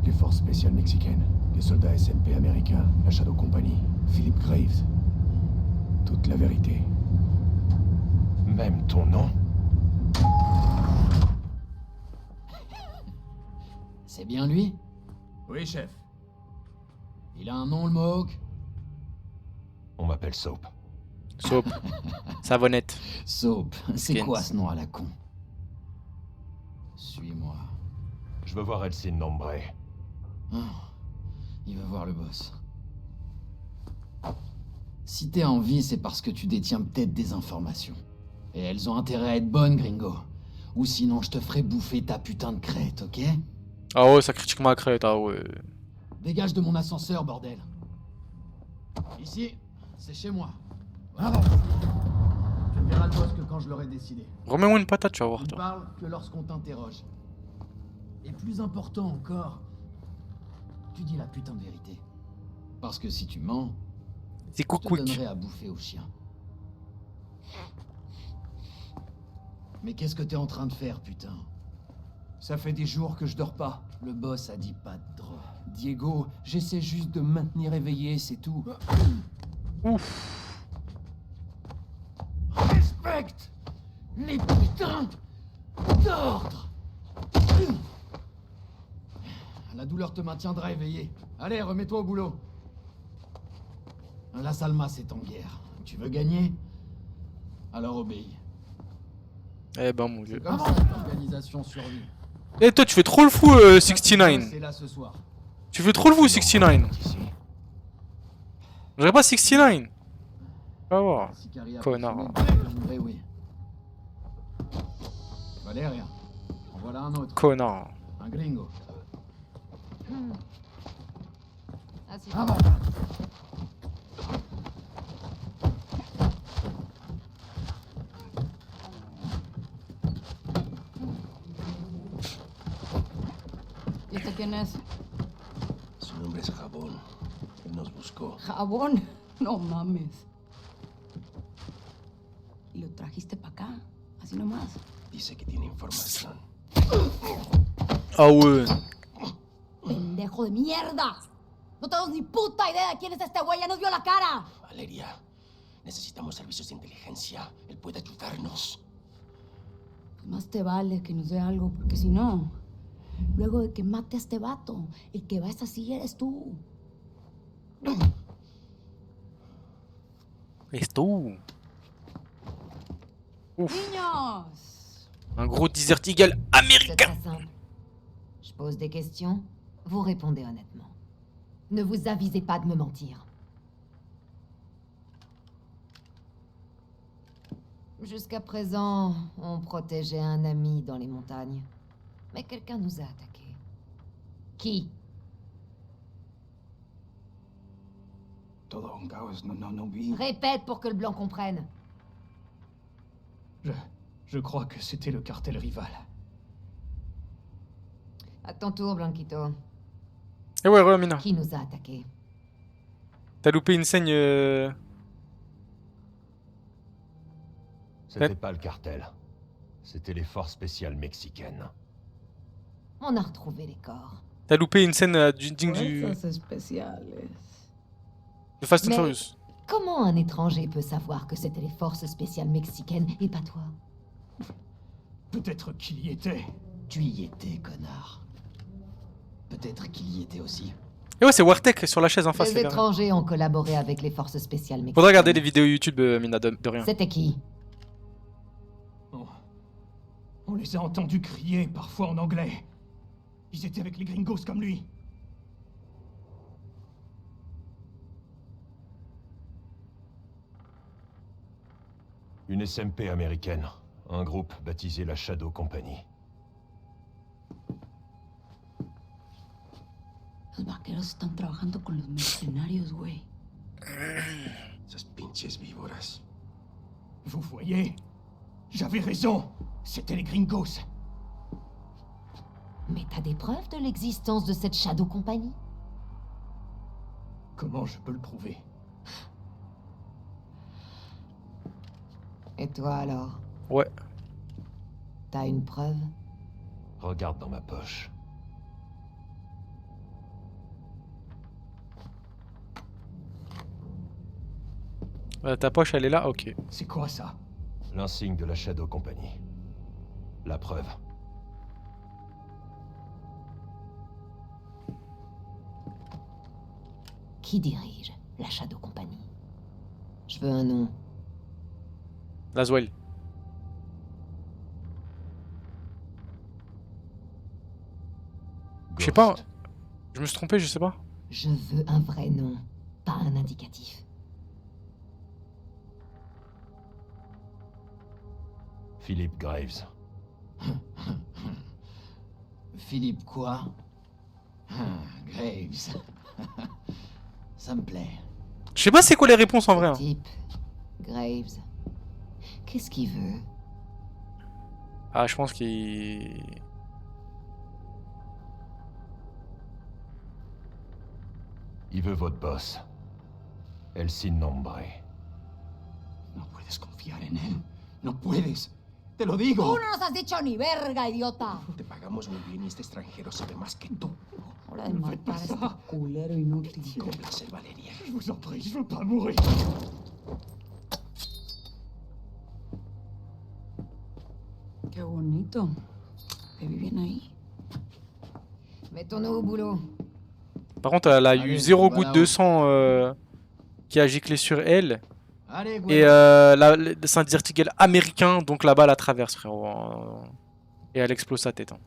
Les forces spéciales mexicaines, les soldats SMP américains, la Shadow Company, Philip Graves. Toute la vérité. Même ton nom? C'est bien lui? Oui, chef. Il a un nom, le Mohawk? On m'appelle Soap. Soap. Savonnette. Soap. C'est Skins. quoi ce nom à la con? Suis-moi. Je veux voir El Sin Nombre. Ah, il veut voir le boss. Si t'es en vie, c'est parce que tu détiens peut-être des informations. Et elles ont intérêt à être bonnes, gringo. Ou sinon, je te ferai bouffer ta putain de crête, ok? Ah ouais, ça critique ma crête, ah ouais. Dégage de mon ascenseur, bordel. Ici, c'est chez moi. Voilà. Tu ne verras le boss que quand je l'aurai décidé. Remets-moi une patate, tu vas voir, Il toi. parle que lorsqu'on t'interroge. Et plus important encore, tu dis la putain de vérité. Parce que si tu mens, C'est je te coucouic. donnerai à bouffer aux chiens. Mais qu'est-ce que t'es en train de faire, putain? Ça fait des jours que je dors pas. Le boss a dit pas de drôle. Diego, j'essaie juste de me maintenir éveillé, c'est tout. Ouf. Respecte les putains d'ordre. La douleur te maintiendra éveillé. Allez, remets-toi au boulot. La Salma, c'est en guerre. Tu veux gagner? Alors obéis. Eh ben, mon vieux. Comme ça, l'organisation survit. Eh, toi, tu fais trop le fou, 69. C'est là ce soir. Tu fais trop le fou, 69. J'aurais pas 69. Va voir. Sicaria Connard. Hombre, oui. Valeria, en voilà un autre. Connard. Un gringo. Assieds-toi. ¿Y este quién es? Su nombre es Jabón. Él nos buscó. Jabón. No mames. ¿Y lo trajiste para acá? Así nomás. Dice que tiene información. Ah ouais. ¡Pendejo de mierda! No tenemos ni puta idea de quién es este güey. Ya nos vio la cara. Valeria, necesitamos servicios de inteligencia. Él puede ayudarnos. Pues más te vale que nos dé algo, porque si no, luego de que mate a este vato, el que va a esta silla eres tú. Es tout. Ouf. Niños! Un gros Desert Eagle C'est américain. très simple. Je pose des questions, vous répondez honnêtement. Ne vous avisez pas de me mentir. Jusqu'à présent, on protégeait un ami dans les montagnes. Mais quelqu'un nous a attaqués. Qui? Todo un caos, no vi. Répète pour que le blanc comprenne. Je crois que c'était le cartel rival. À ton tour, Blanquito. Et ouais, Romina. Qui nous a attaqués? T'as loupé une scène. C'était pas le cartel. C'était les forces spéciales mexicaines. On a retrouvé les corps. T'as loupé une scène digne du. De Fast and Mais Furious. comment un étranger peut savoir que c'était les forces spéciales mexicaines et pas toi? Peut-être qu'il y était. Tu y étais, connard. Peut-être qu'il y était aussi. Et ouais, c'est Wartech sur la chaise en face. Les les gars. étrangers ont collaboré avec les forces spéciales mexicaines. Faudra regarder les vidéos YouTube, Mina, de rien. C'était qui? On les a entendus crier, parfois en anglais. Ils étaient avec les gringos comme lui. Une SMP américaine. Un groupe baptisé la Shadow Company. Los vaqueros están trabajando con los mercenarios, güey. Esas pinches víboras. Vous voyez? J'avais raison. C'était les gringos. Mais t'as des preuves de l'existence de cette Shadow Company? Comment je peux le prouver? Et toi alors? Ouais. T'as une preuve? Regarde dans ma poche. Ta poche, elle est là? Ok. C'est quoi ça? L'insigne de la Shadow Company. La preuve. Qui dirige la Shadow Company? Je veux un nom. Laswell. Je sais pas. Je me suis trompé, je sais pas. Je veux un vrai nom, pas un indicatif. Philip Graves. Philippe quoi? Graves. Ça me plaît. Je sais pas c'est quoi les réponses en vrai. Hein. Type Graves. Qu'est-ce qu'il veut? Ah, je pense qu'il... Il veut votre boss. El Sin Nombre. No puedes confiar en él. No puedes. Te lo digo. ¡Tú no nos has dicho ni verga, idiota! Te pagamos muy bien y este extranjero sabe más que tú. Hora de matar a este culero inútil. Con placer, Valeria. Je vous en prie, je veux pas mourir. Qué bonito. Bebí bien ahí. Mettons-nous au boulot. Par contre, elle a eu Allez, 0 bah goutte là-haut. de sang qui a giclé sur elle. Allez, Et c'est un dirtigel américain, donc la balle la traverse, frérot. Et elle explose sa tête. Hein.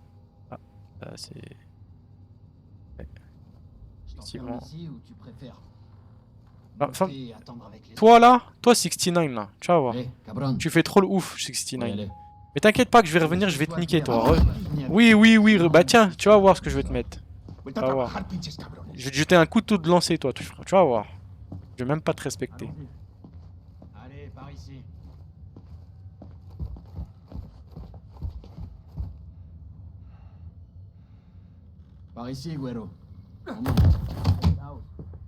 Ah, là, c'est... Ouais. Effectivement. Ici ou tu préfères Ah, enfin, monter et attendre avec les toi là, toi 69 là, tu vas voir. Allez, cabron. Tu fais trop le ouf, 69. allez. Mais t'inquiète pas que je vais revenir, je vais te niquer toi. Oui, oui, oui, bah tiens, tu vas voir ce que je vais te mettre. Tu vas voir. Je vais te jeter un couteau de lancer toi, tu vas voir. Je vais même pas te respecter. Allez, par ici. Par ici, Güero.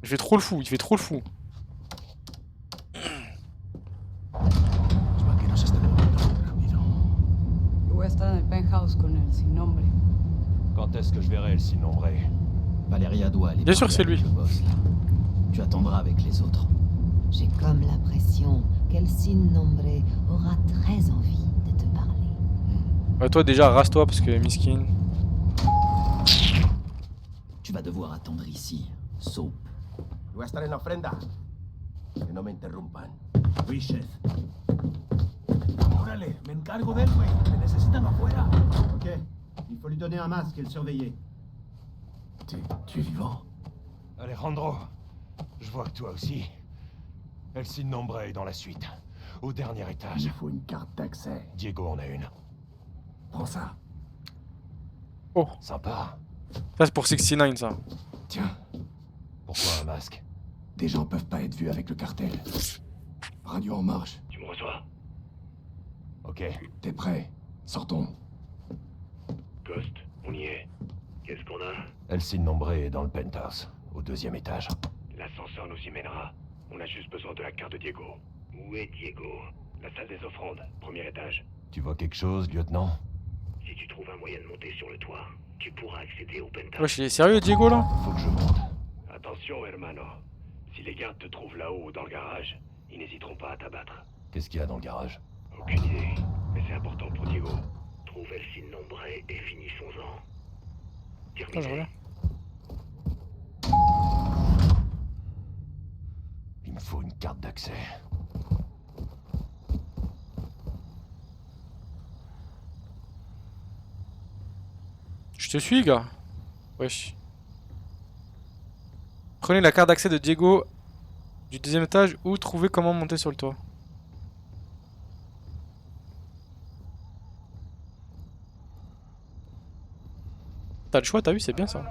Il fait trop le fou, il fait trop le fou. Los vaqueros están encontrando rápido. Yo voy a estar en el penthouse con él, sin nombre. Quand est-ce que je verrai El Sin Nombre? Valéria doit aller Bien sûr, parler c'est lui. avec le boss, là. Tu attendras avec les autres. J'ai comme l'impression qu'El Sin Nombre aura très envie de te parler. Bah toi déjà, rase-toi parce que miskin. Tu vas devoir attendre ici, Soap. Voy a estar en la ofrenda. Que no me interrumpan. Oui, chef. Órale, me encargo de él, güey. Me necesitan afuera. Ok. Il faut lui donner un masque et le surveiller. Tu es vivant? Alejandro, je vois que toi aussi. El Sin Nombre est dans la suite. Au dernier étage. Il faut une carte d'accès. Diego en a une. Prends ça. Oh. Sympa. Ça, c'est pour 69, ça. Tiens. Pourquoi un masque? Des gens peuvent pas être vus avec le cartel. Radio en marche. Tu me reçois? Ok. T'es prêt? Sortons. Ghost, on y est. Qu'est-ce qu'on a? Elsie Nombré est dans le penthouse, au 2e étage. L'ascenseur nous y mènera. On a juste besoin de la carte de Diego. Où est Diego? La salle des offrandes, 1er étage. Tu vois quelque chose, lieutenant? Si tu trouves un moyen de monter sur le toit, tu pourras accéder au penthouse. Wesh, il est sérieux, Diego, là? Faut que je monte. Attention, hermano. Si les gardes te trouvent là-haut ou dans le garage, ils n'hésiteront pas à t'abattre. Qu'est-ce qu'il y a dans le garage? Aucune idée, mais c'est important pour Diego. Trouve Elsie Nombré et finissons-en. Attends, je reviens. Il me faut une carte d'accès. Je te suis, gars. Wesh. Prenez la carte d'accès de Diego du 2e étage ou trouvez comment monter sur le toit. T'as le choix, t'as vu, c'est bien ça.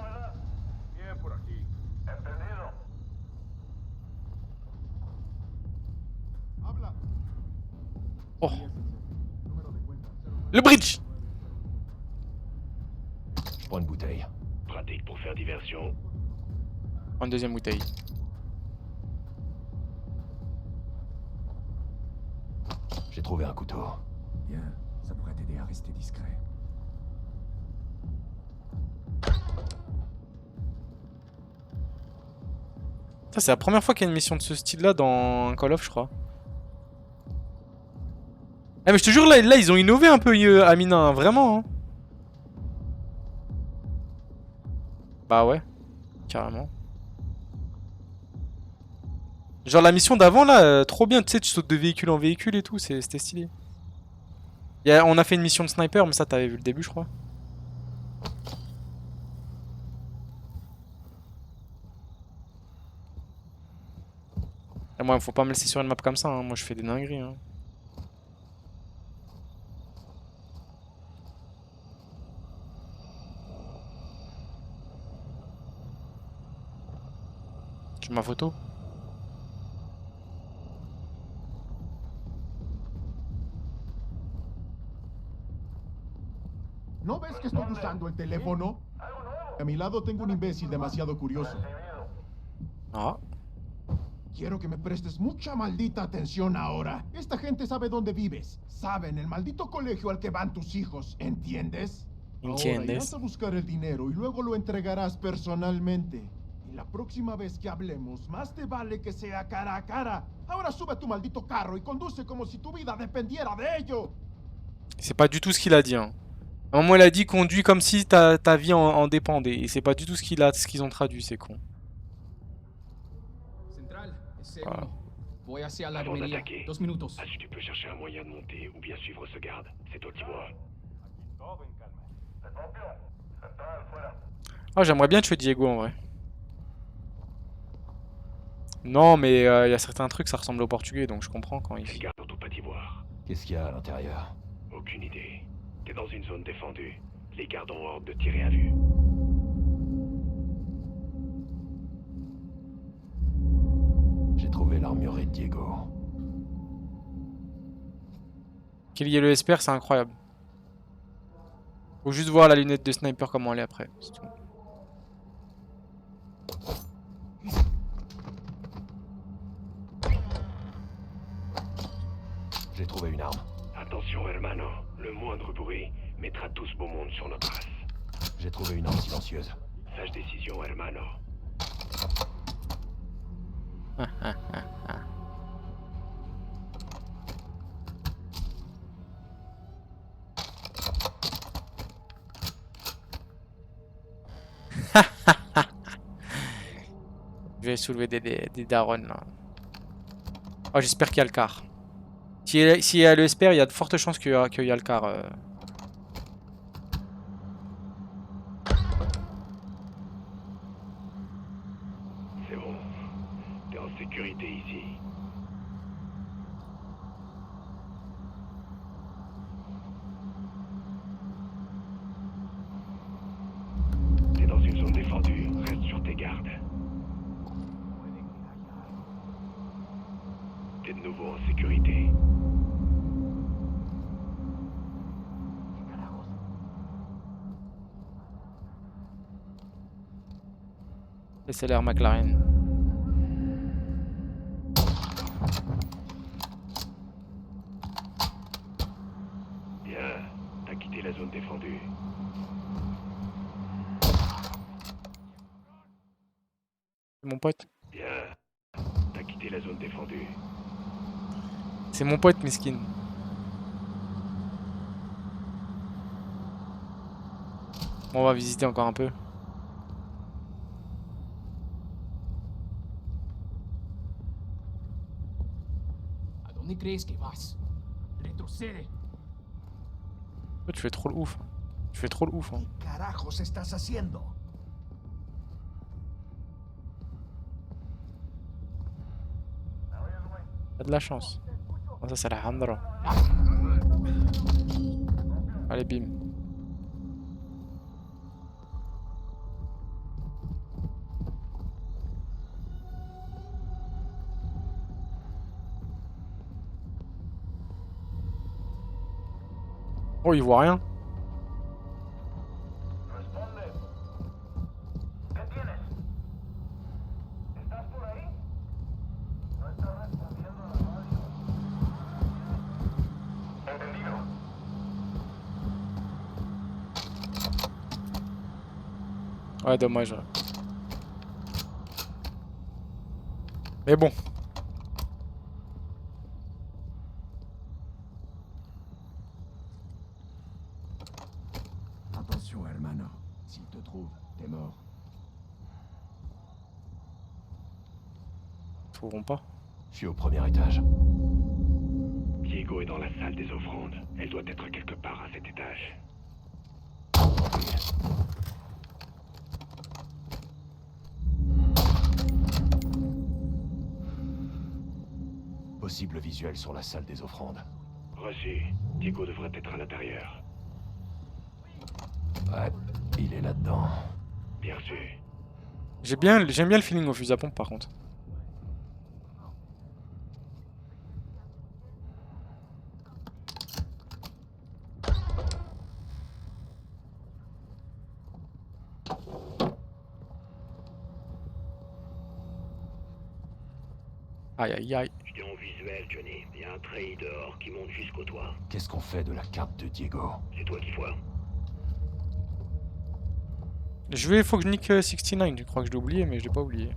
Oh. Le bridge. Je prends une bouteille. Pratique pour faire diversion. Une 2e bouteille. J'ai trouvé un couteau. Bien, ça pourrait t'aider à rester discret. Ça, c'est la première fois qu'il y a une mission de ce style-là dans un Call of, je crois. Eh mais je te jure, là ils ont innové un peu, Amina, hein, vraiment. Hein. Bah ouais, carrément. Genre la mission d'avant, là, trop bien, tu sais, tu sautes de véhicule en véhicule et tout, c'était stylé. On a fait une mission de sniper, mais ça, t'avais vu le début, je crois. Et moi, faut pas me laisser sur une map comme ça, hein. Moi je fais des dingueries. Hein. Tu ma photo? ¿No ves que estoy usando el teléfono? A mi lado tengo un imbécil demasiado curioso. Ah. Quiero que me prestes mucha maldita atención ahora. Esta gente sabe dónde vives. Saben el maldito colegio al que van tus hijos. ¿Entiendes? Ahora irás a buscar el dinero y luego lo entregarás personalmente. Y la próxima vez que hablemos, más te vale que sea cara a cara. Ahora sube a tu maldito carro y conduce como si tu vida dependiera de ello. C'est pas du tout ce qu'il a dit. Hein. À un moment, il a dit conduis comme si ta vie en dépendait. Et c'est pas du tout ce qu'ils ont traduit, c'est con. Voilà. Voy hacia la armería. 2 minutos. Ah, si tu peux chercher un moyen de monter ou bien suivre ce garde, c'est toi qui vois. Ah, j'aimerais bien tuer Diego en vrai. Non, mais il y a certains trucs, ça ressemble au portugais, donc je comprends quand il... Regarde dans ton patinoire. Qu'est-ce qu'il y a à l'intérieur? Aucune idée. T'es dans une zone défendue. Les gardes ont ordre de tirer à vue. J'ai trouvé l'armurerie de Diego. Qu'il y ait le SPR, c'est incroyable. Faut juste voir la lunette de sniper comment elle est après. C'est tout. J'ai trouvé une arme. Attention, hermano. Le moindre bruit mettra tout ce beau monde sur notre trace. J'ai trouvé une arme silencieuse. Sage décision, hermano. Je vais soulever des darons là. Oh, j'espère qu'il y a le car. S'il y a le SPR, il y a de fortes chances qu'il y a le car. C'est bon. T'es en sécurité ici. garde. T'es de nouveau en sécurité. Et c'est l'air McLaren. Bien, t'as quitté la zone défendue. C'est mon pote. Bien, t'as quitté la zone défendue. C'est mon pote, Miskin. Bon, on va visiter encore un peu. ¿A dónde crees que vas? Retrocede. Tu fais trop le ouf. Tu fais trop le ouf. Hein. Carajos estás haciendo? T'as de la chance. Oh, ça, c'est la Handra. Allez, bim. Oh, il voit rien. Ouais, dommage. Ouais. Mais bon. Attention, hermano. S'il te trouve, t'es mort. Ils trouveront pas. Je suis au premier étage. Diego est dans la salle des offrandes. Elle doit être quelque part à cet étage. Possible visuel sur la salle des offrandes. Reçu. Diego devrait être à l'intérieur. Ouais, il est là-dedans. Bien sûr. J'aime bien le feeling au fusil à pompe par contre. Aïe aïe aïe. Je t'ai en visuel, Johnny. Il y a un treillis dehors qui monte jusqu'au toit. Qu'est-ce qu'on fait de la carte de Diego? C'est toi qui vois. Faut que je nique 69. Je crois que je l'ai oublié, mais je l'ai pas oublié.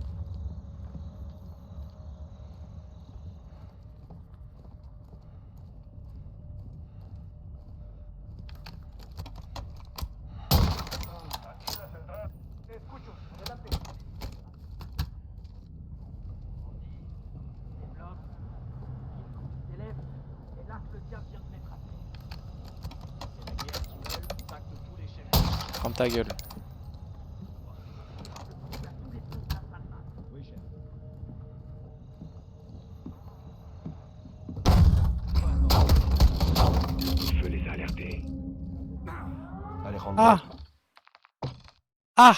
Ferme ta gueule. Le feu les a alertés. Allez, rentre. Ah! Ah!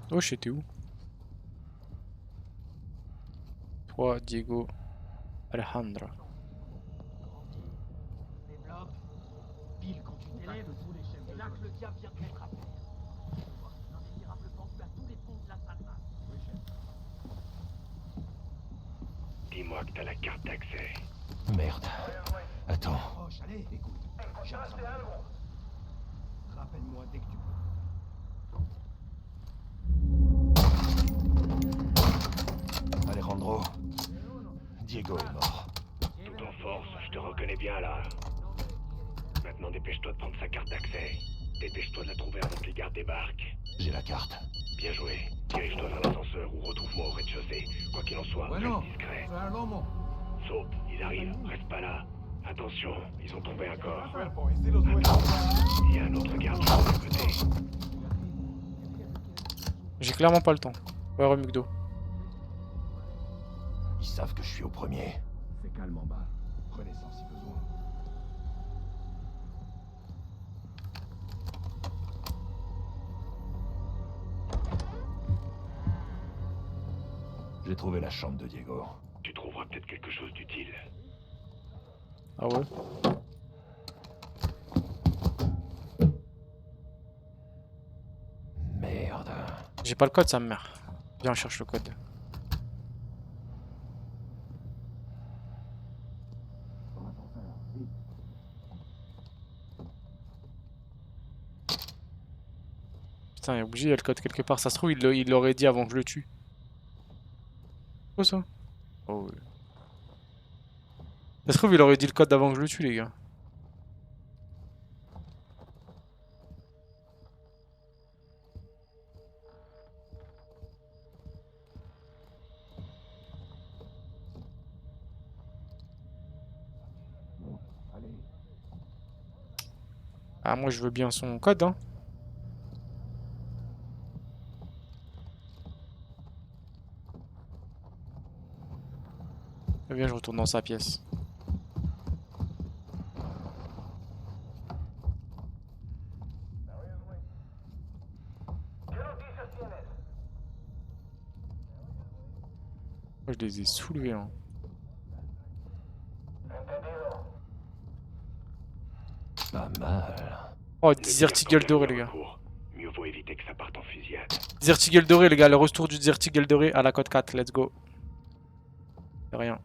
Oh, j'étais où? Toi, Diego, Alejandra. Développe. Pile quand tu t'élèves, c'est là que le diable vient te mettre à terre. L'indésirable pendu à tous les ponts de la salle. Oui, chef. Dis-moi que t'as la carte d'accès. Merde. Attends. Oh, allez, écoute. Rappelle-moi dès que tu peux. Alejandro. Diego est mort. Tout en force, je te reconnais bien là. Maintenant dépêche-toi de prendre sa carte d'accès. Dépêche-toi de la trouver avant que les gardes débarquent. J'ai la carte. Bien joué. Dirige-toi vers l'ascenseur ou retrouve-moi au rez-de-chaussée. Quoi qu'il en soit, reste discret. Saute, ils arrivent, reste pas là. Attention, ils ont trouvé un corps. Attends, il y a un autre garde de l'autre côté. J'ai clairement pas le temps. Ouais, Remugdo. Ils savent que je suis au premier. C'est calme en bas. Prenez ça si besoin. J'ai trouvé la chambre de Diego. Tu trouveras peut-être quelque chose d'utile. Ah ouais? Merde. J'ai pas le code, sa mère. Viens, on cherche le code. Putain, il est obligé, il y a le code quelque part. Ça se trouve, il l'aurait dit avant que je le tue. Quoi ça? Oh oui. Ça se trouve, il aurait dit le code avant que je le tue, les gars. Ah, moi je veux bien son code, hein. Eh bien, je retourne dans sa pièce. Moi, je les ai soulevés, hein. Pas mal. Oh, Desert Eagle doré, les gars. Mieux vaut éviter que ça parte en fusillade. Desert Eagle doré, les gars. Le retour du Desert Eagle doré à la code 4. Let's go. Y'a rien.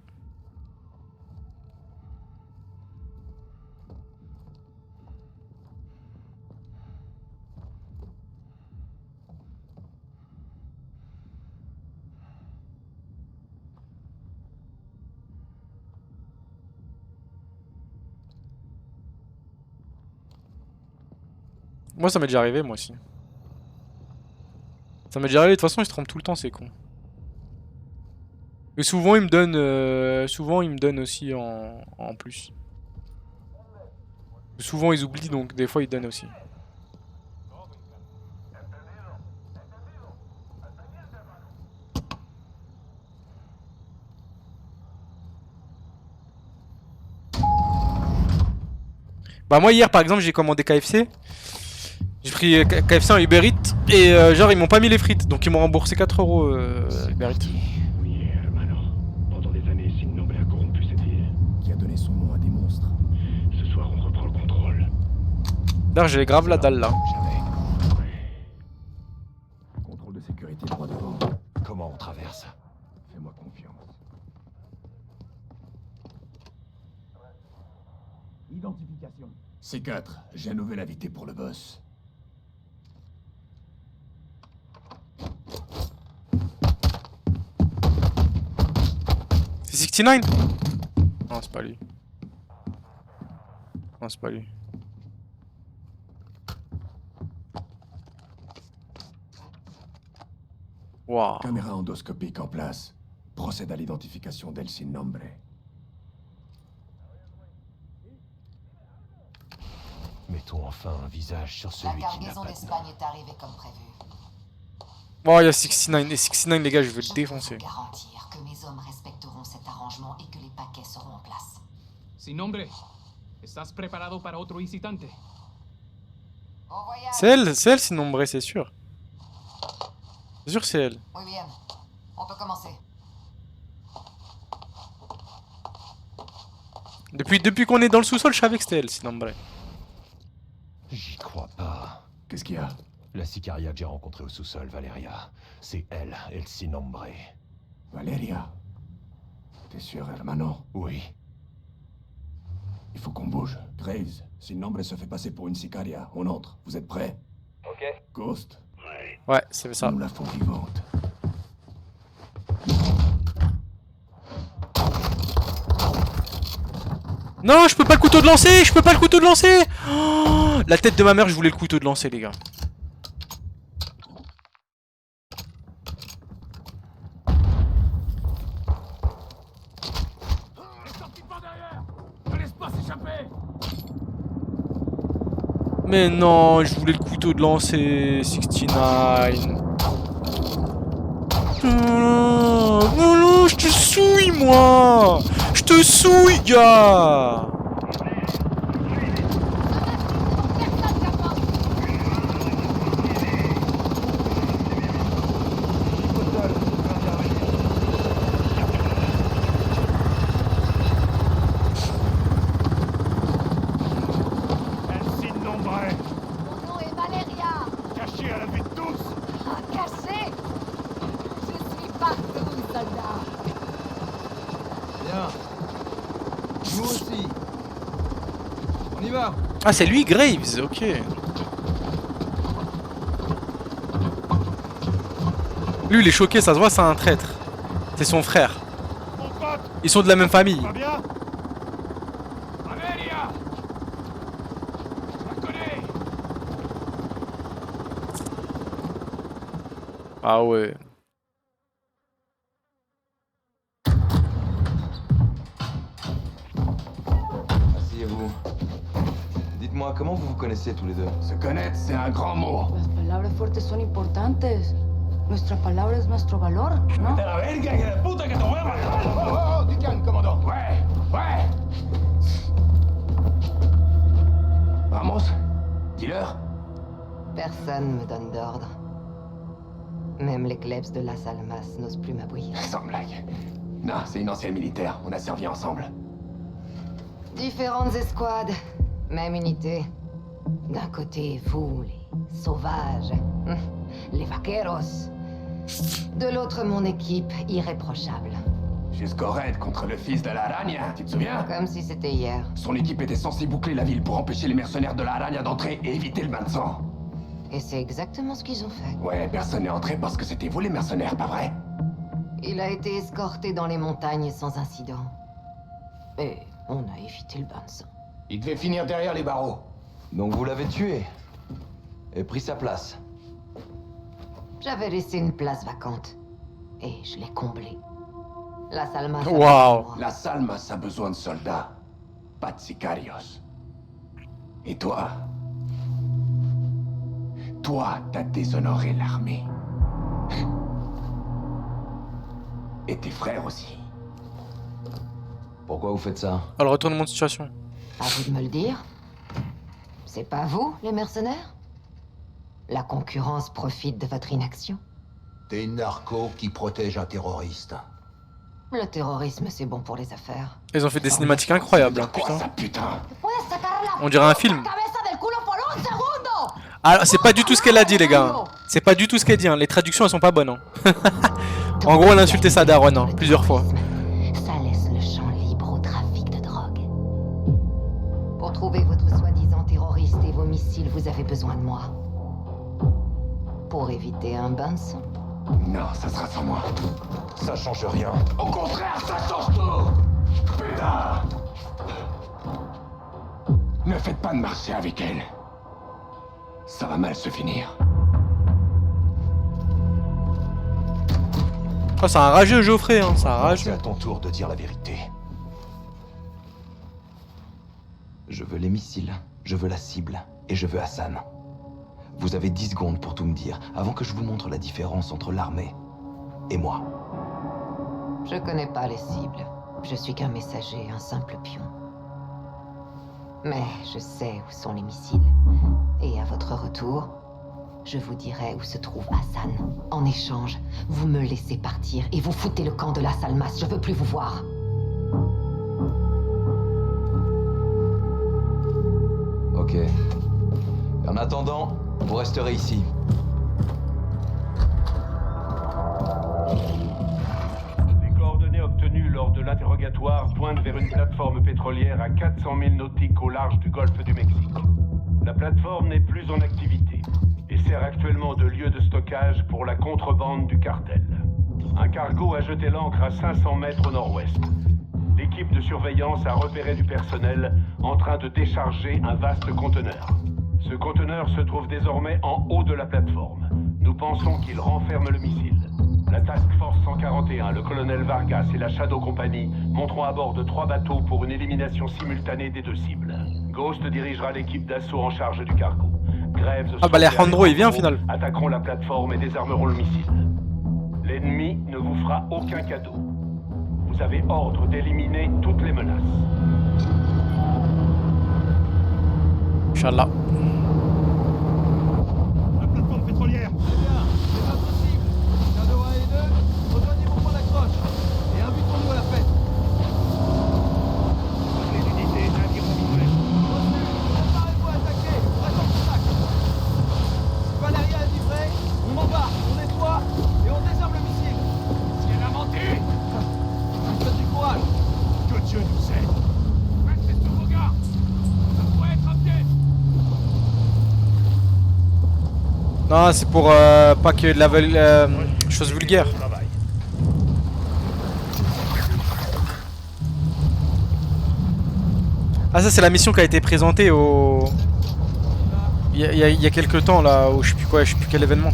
Moi ça m'est déjà arrivé, moi aussi. Ça m'est déjà arrivé, de toute façon il se trompe tout le temps, c'est con. Et souvent il me donne aussi en plus. Souvent ils oublient, donc des fois ils donnent aussi. Bah moi hier par exemple j'ai commandé KFC. J'ai pris KFC en Uber Eats et genre ils m'ont pas mis les frites, donc ils m'ont remboursé 4 € Uber Eats. Oui, hermano. Pendant des années, Sin-Nombre a corrompu cette ville. Qui a donné son nom à des monstres. Ce soir, on reprend le contrôle. Là j'ai grave la dalle là. Contrôle de sécurité droit devant. Comment on traverse? Fais-moi confiance. Identification. C4, j'ai un nouvel invité pour le boss. C'est 69? Non, c'est pas lui. Non, c'est pas lui. Wow. Caméra endoscopique en place. Procède à l'identification d'El Sin-Nombre. Mettons enfin un visage sur celui qui n'a pas de nom. La cargaison d'Espagne est arrivée comme prévu. Oh, il y a 69. Et 69, les gars, je vais le défoncer. Garantir que mes hommes respecteront cet arrangement et que les paquets seront en place. Sin-Nombre, ¿estás preparado para otro visitante? C'est elle, Sin-Nombre, c'est sûr. C'est sûr que c'est elle. Oui, bien. On peut commencer. Depuis qu'on est dans le sous-sol, je savais que c'était elle, Sin-Nombre. J'y crois pas. Qu'est-ce qu'il y a? La sicaria que j'ai rencontrée au sous-sol, Valeria. C'est elle, El Sin-Nombre. Valeria? T'es sûr, hermano? Oui. Il faut qu'on bouge. Graves, Sin-Nombre se fait passer pour une sicaria. On entre. Vous êtes prêts? Ok. Ghost? Ouais, c'est ça. Nous la faut vivante. Non, je peux pas le couteau de lancer, je peux pas le couteau de lancer. Oh, la tête de ma mère, je voulais le couteau de lancer, les gars. Mais non, je voulais le couteau de lancer, 69. Non, je te souille, moi. Je te souille, gars. Ah, c'est lui, Graves, ok. Lui, il est choqué, ça se voit, c'est un traître. C'est son frère. Ils sont de la même famille. Ah ouais. Asseyez-vous. Dites-moi, comment vous vous connaissez tous les deux? Se connaître, c'est un grand mot. Las palabras fuertes son importantes. Nuestra palabra es nuestro valor, ¿no? ¡Vete a la verga, hija de puta, que te voy a matar! ¡Oh, dis calme, commandant! Ouais, ouais! Vamos, dis-leur. Personne me donne d'ordre. Même les klebs de Las Almas n'osent plus m'abouiller. Sans blague. Non, c'est une ancienne militaire. On a servi ensemble. Différentes escouades, même unité. D'un côté, vous, les sauvages, les vaqueros. De l'autre, mon équipe irréprochable. Jusqu'au raid contre le fils de la Araña, tu te souviens? Comme si c'était hier. Son équipe était censée boucler la ville pour empêcher les mercenaires de la Araña d'entrer et éviter le bain de sang. Et c'est exactement ce qu'ils ont fait. Ouais, personne n'est entré parce que c'était vous les mercenaires, pas vrai? Il a été escorté dans les montagnes sans incident. Et on a évité le bain de sang. Il devait finir derrière les barreaux. Donc vous l'avez tué et pris sa place. J'avais laissé une place vacante. Et je l'ai comblée. Las Almas. Wow. Las Almas a besoin de soldats, pas de sicarios. Et toi? Toi, t'as déshonoré l'armée. Et tes frères aussi. Pourquoi vous faites ça? Alors, retournement de situation. À vous de me le dire. C'est pas vous, les mercenaires? La concurrence profite de votre inaction. T'es une narco qui protège un terroriste. Le terrorisme, c'est bon pour les affaires. Ils ont fait des cinématiques incroyables, hein, putain. Putain. On dirait un film. Alors, c'est pas du tout ce qu'elle a dit, les gars. C'est pas du tout ce qu'elle dit, hein. Les traductions, elles sont pas bonnes. Hein. En gros, elle a insulté sa daronne, hein, plusieurs fois. Ça laisse le champ libre au trafic de drogue. Pour trouver votre soi-disant terroriste et vos missiles, vous avez besoin de moi. Pour éviter un bain de sang. Non, ça sera sans moi. Ça change rien. Au contraire, ça change tout. Putain. Ne faites pas de marcher avec elle. Ça va mal se finir. Oh, c'est un rageux, Geoffrey, hein, c'est un rageux. C'est à ton tour de dire la vérité. Je veux les missiles, je veux la cible, et je veux Hassan. Vous avez 10 secondes pour tout me dire, avant que je vous montre la différence entre l'armée et moi. Je connais pas les cibles. Je suis qu'un messager, un simple pion. Mais je sais où sont les missiles. Et à votre retour, je vous dirai où se trouve Hassan. En échange, vous me laissez partir et vous foutez le camp de Las Almas. Je veux plus vous voir. Ok. En attendant, vous resterez ici. Les coordonnées obtenues lors de l'interrogatoire pointent vers une plateforme pétrolière à 400 000 nautiques au large du golfe du Mexique. La plateforme n'est plus en activité et sert actuellement de lieu de stockage pour la contrebande du cartel. Un cargo a jeté l'ancre à 500 mètres au nord-ouest. L'équipe de surveillance a repéré du personnel en train de décharger un vaste conteneur. Ce conteneur se trouve désormais en haut de la plateforme. Nous pensons qu'il renferme le missile. La Task Force 141, le colonel Vargas et la Shadow Company monteront à bord de 3 bateaux pour une élimination simultanée des 2 cibles. Ghost dirigera l'équipe d'assaut en charge du cargo. Graves Alejandro, il vient au final. Attaqueront la plateforme et désarmeront le missile. L'ennemi ne vous fera aucun cadeau. Vous avez ordre d'éliminer toutes les menaces. Inch'Allah. La plateforme pétrolière. Très bien, c'est pas possible. Shadow 1 et 2, rejoignez mon point d'accroche. Et invitons-nous à la fête. Toutes les unités, navires visuels. Reçu, préparez-vous à attaquer. Reste en contact. Si Valeria est livrée, on embarque, on nettoie et on désarme le missile. Si elle a menti, Faites du courage. Que Dieu nous aide. restez sur vos gardes. Ça pourrait être un piège. Non, c'est pour pas que de la chose vulgaire. Ah, ça, c'est la mission qui a été présentée au. Il y a quelques temps là, où je sais plus quoi, je sais plus quel événement.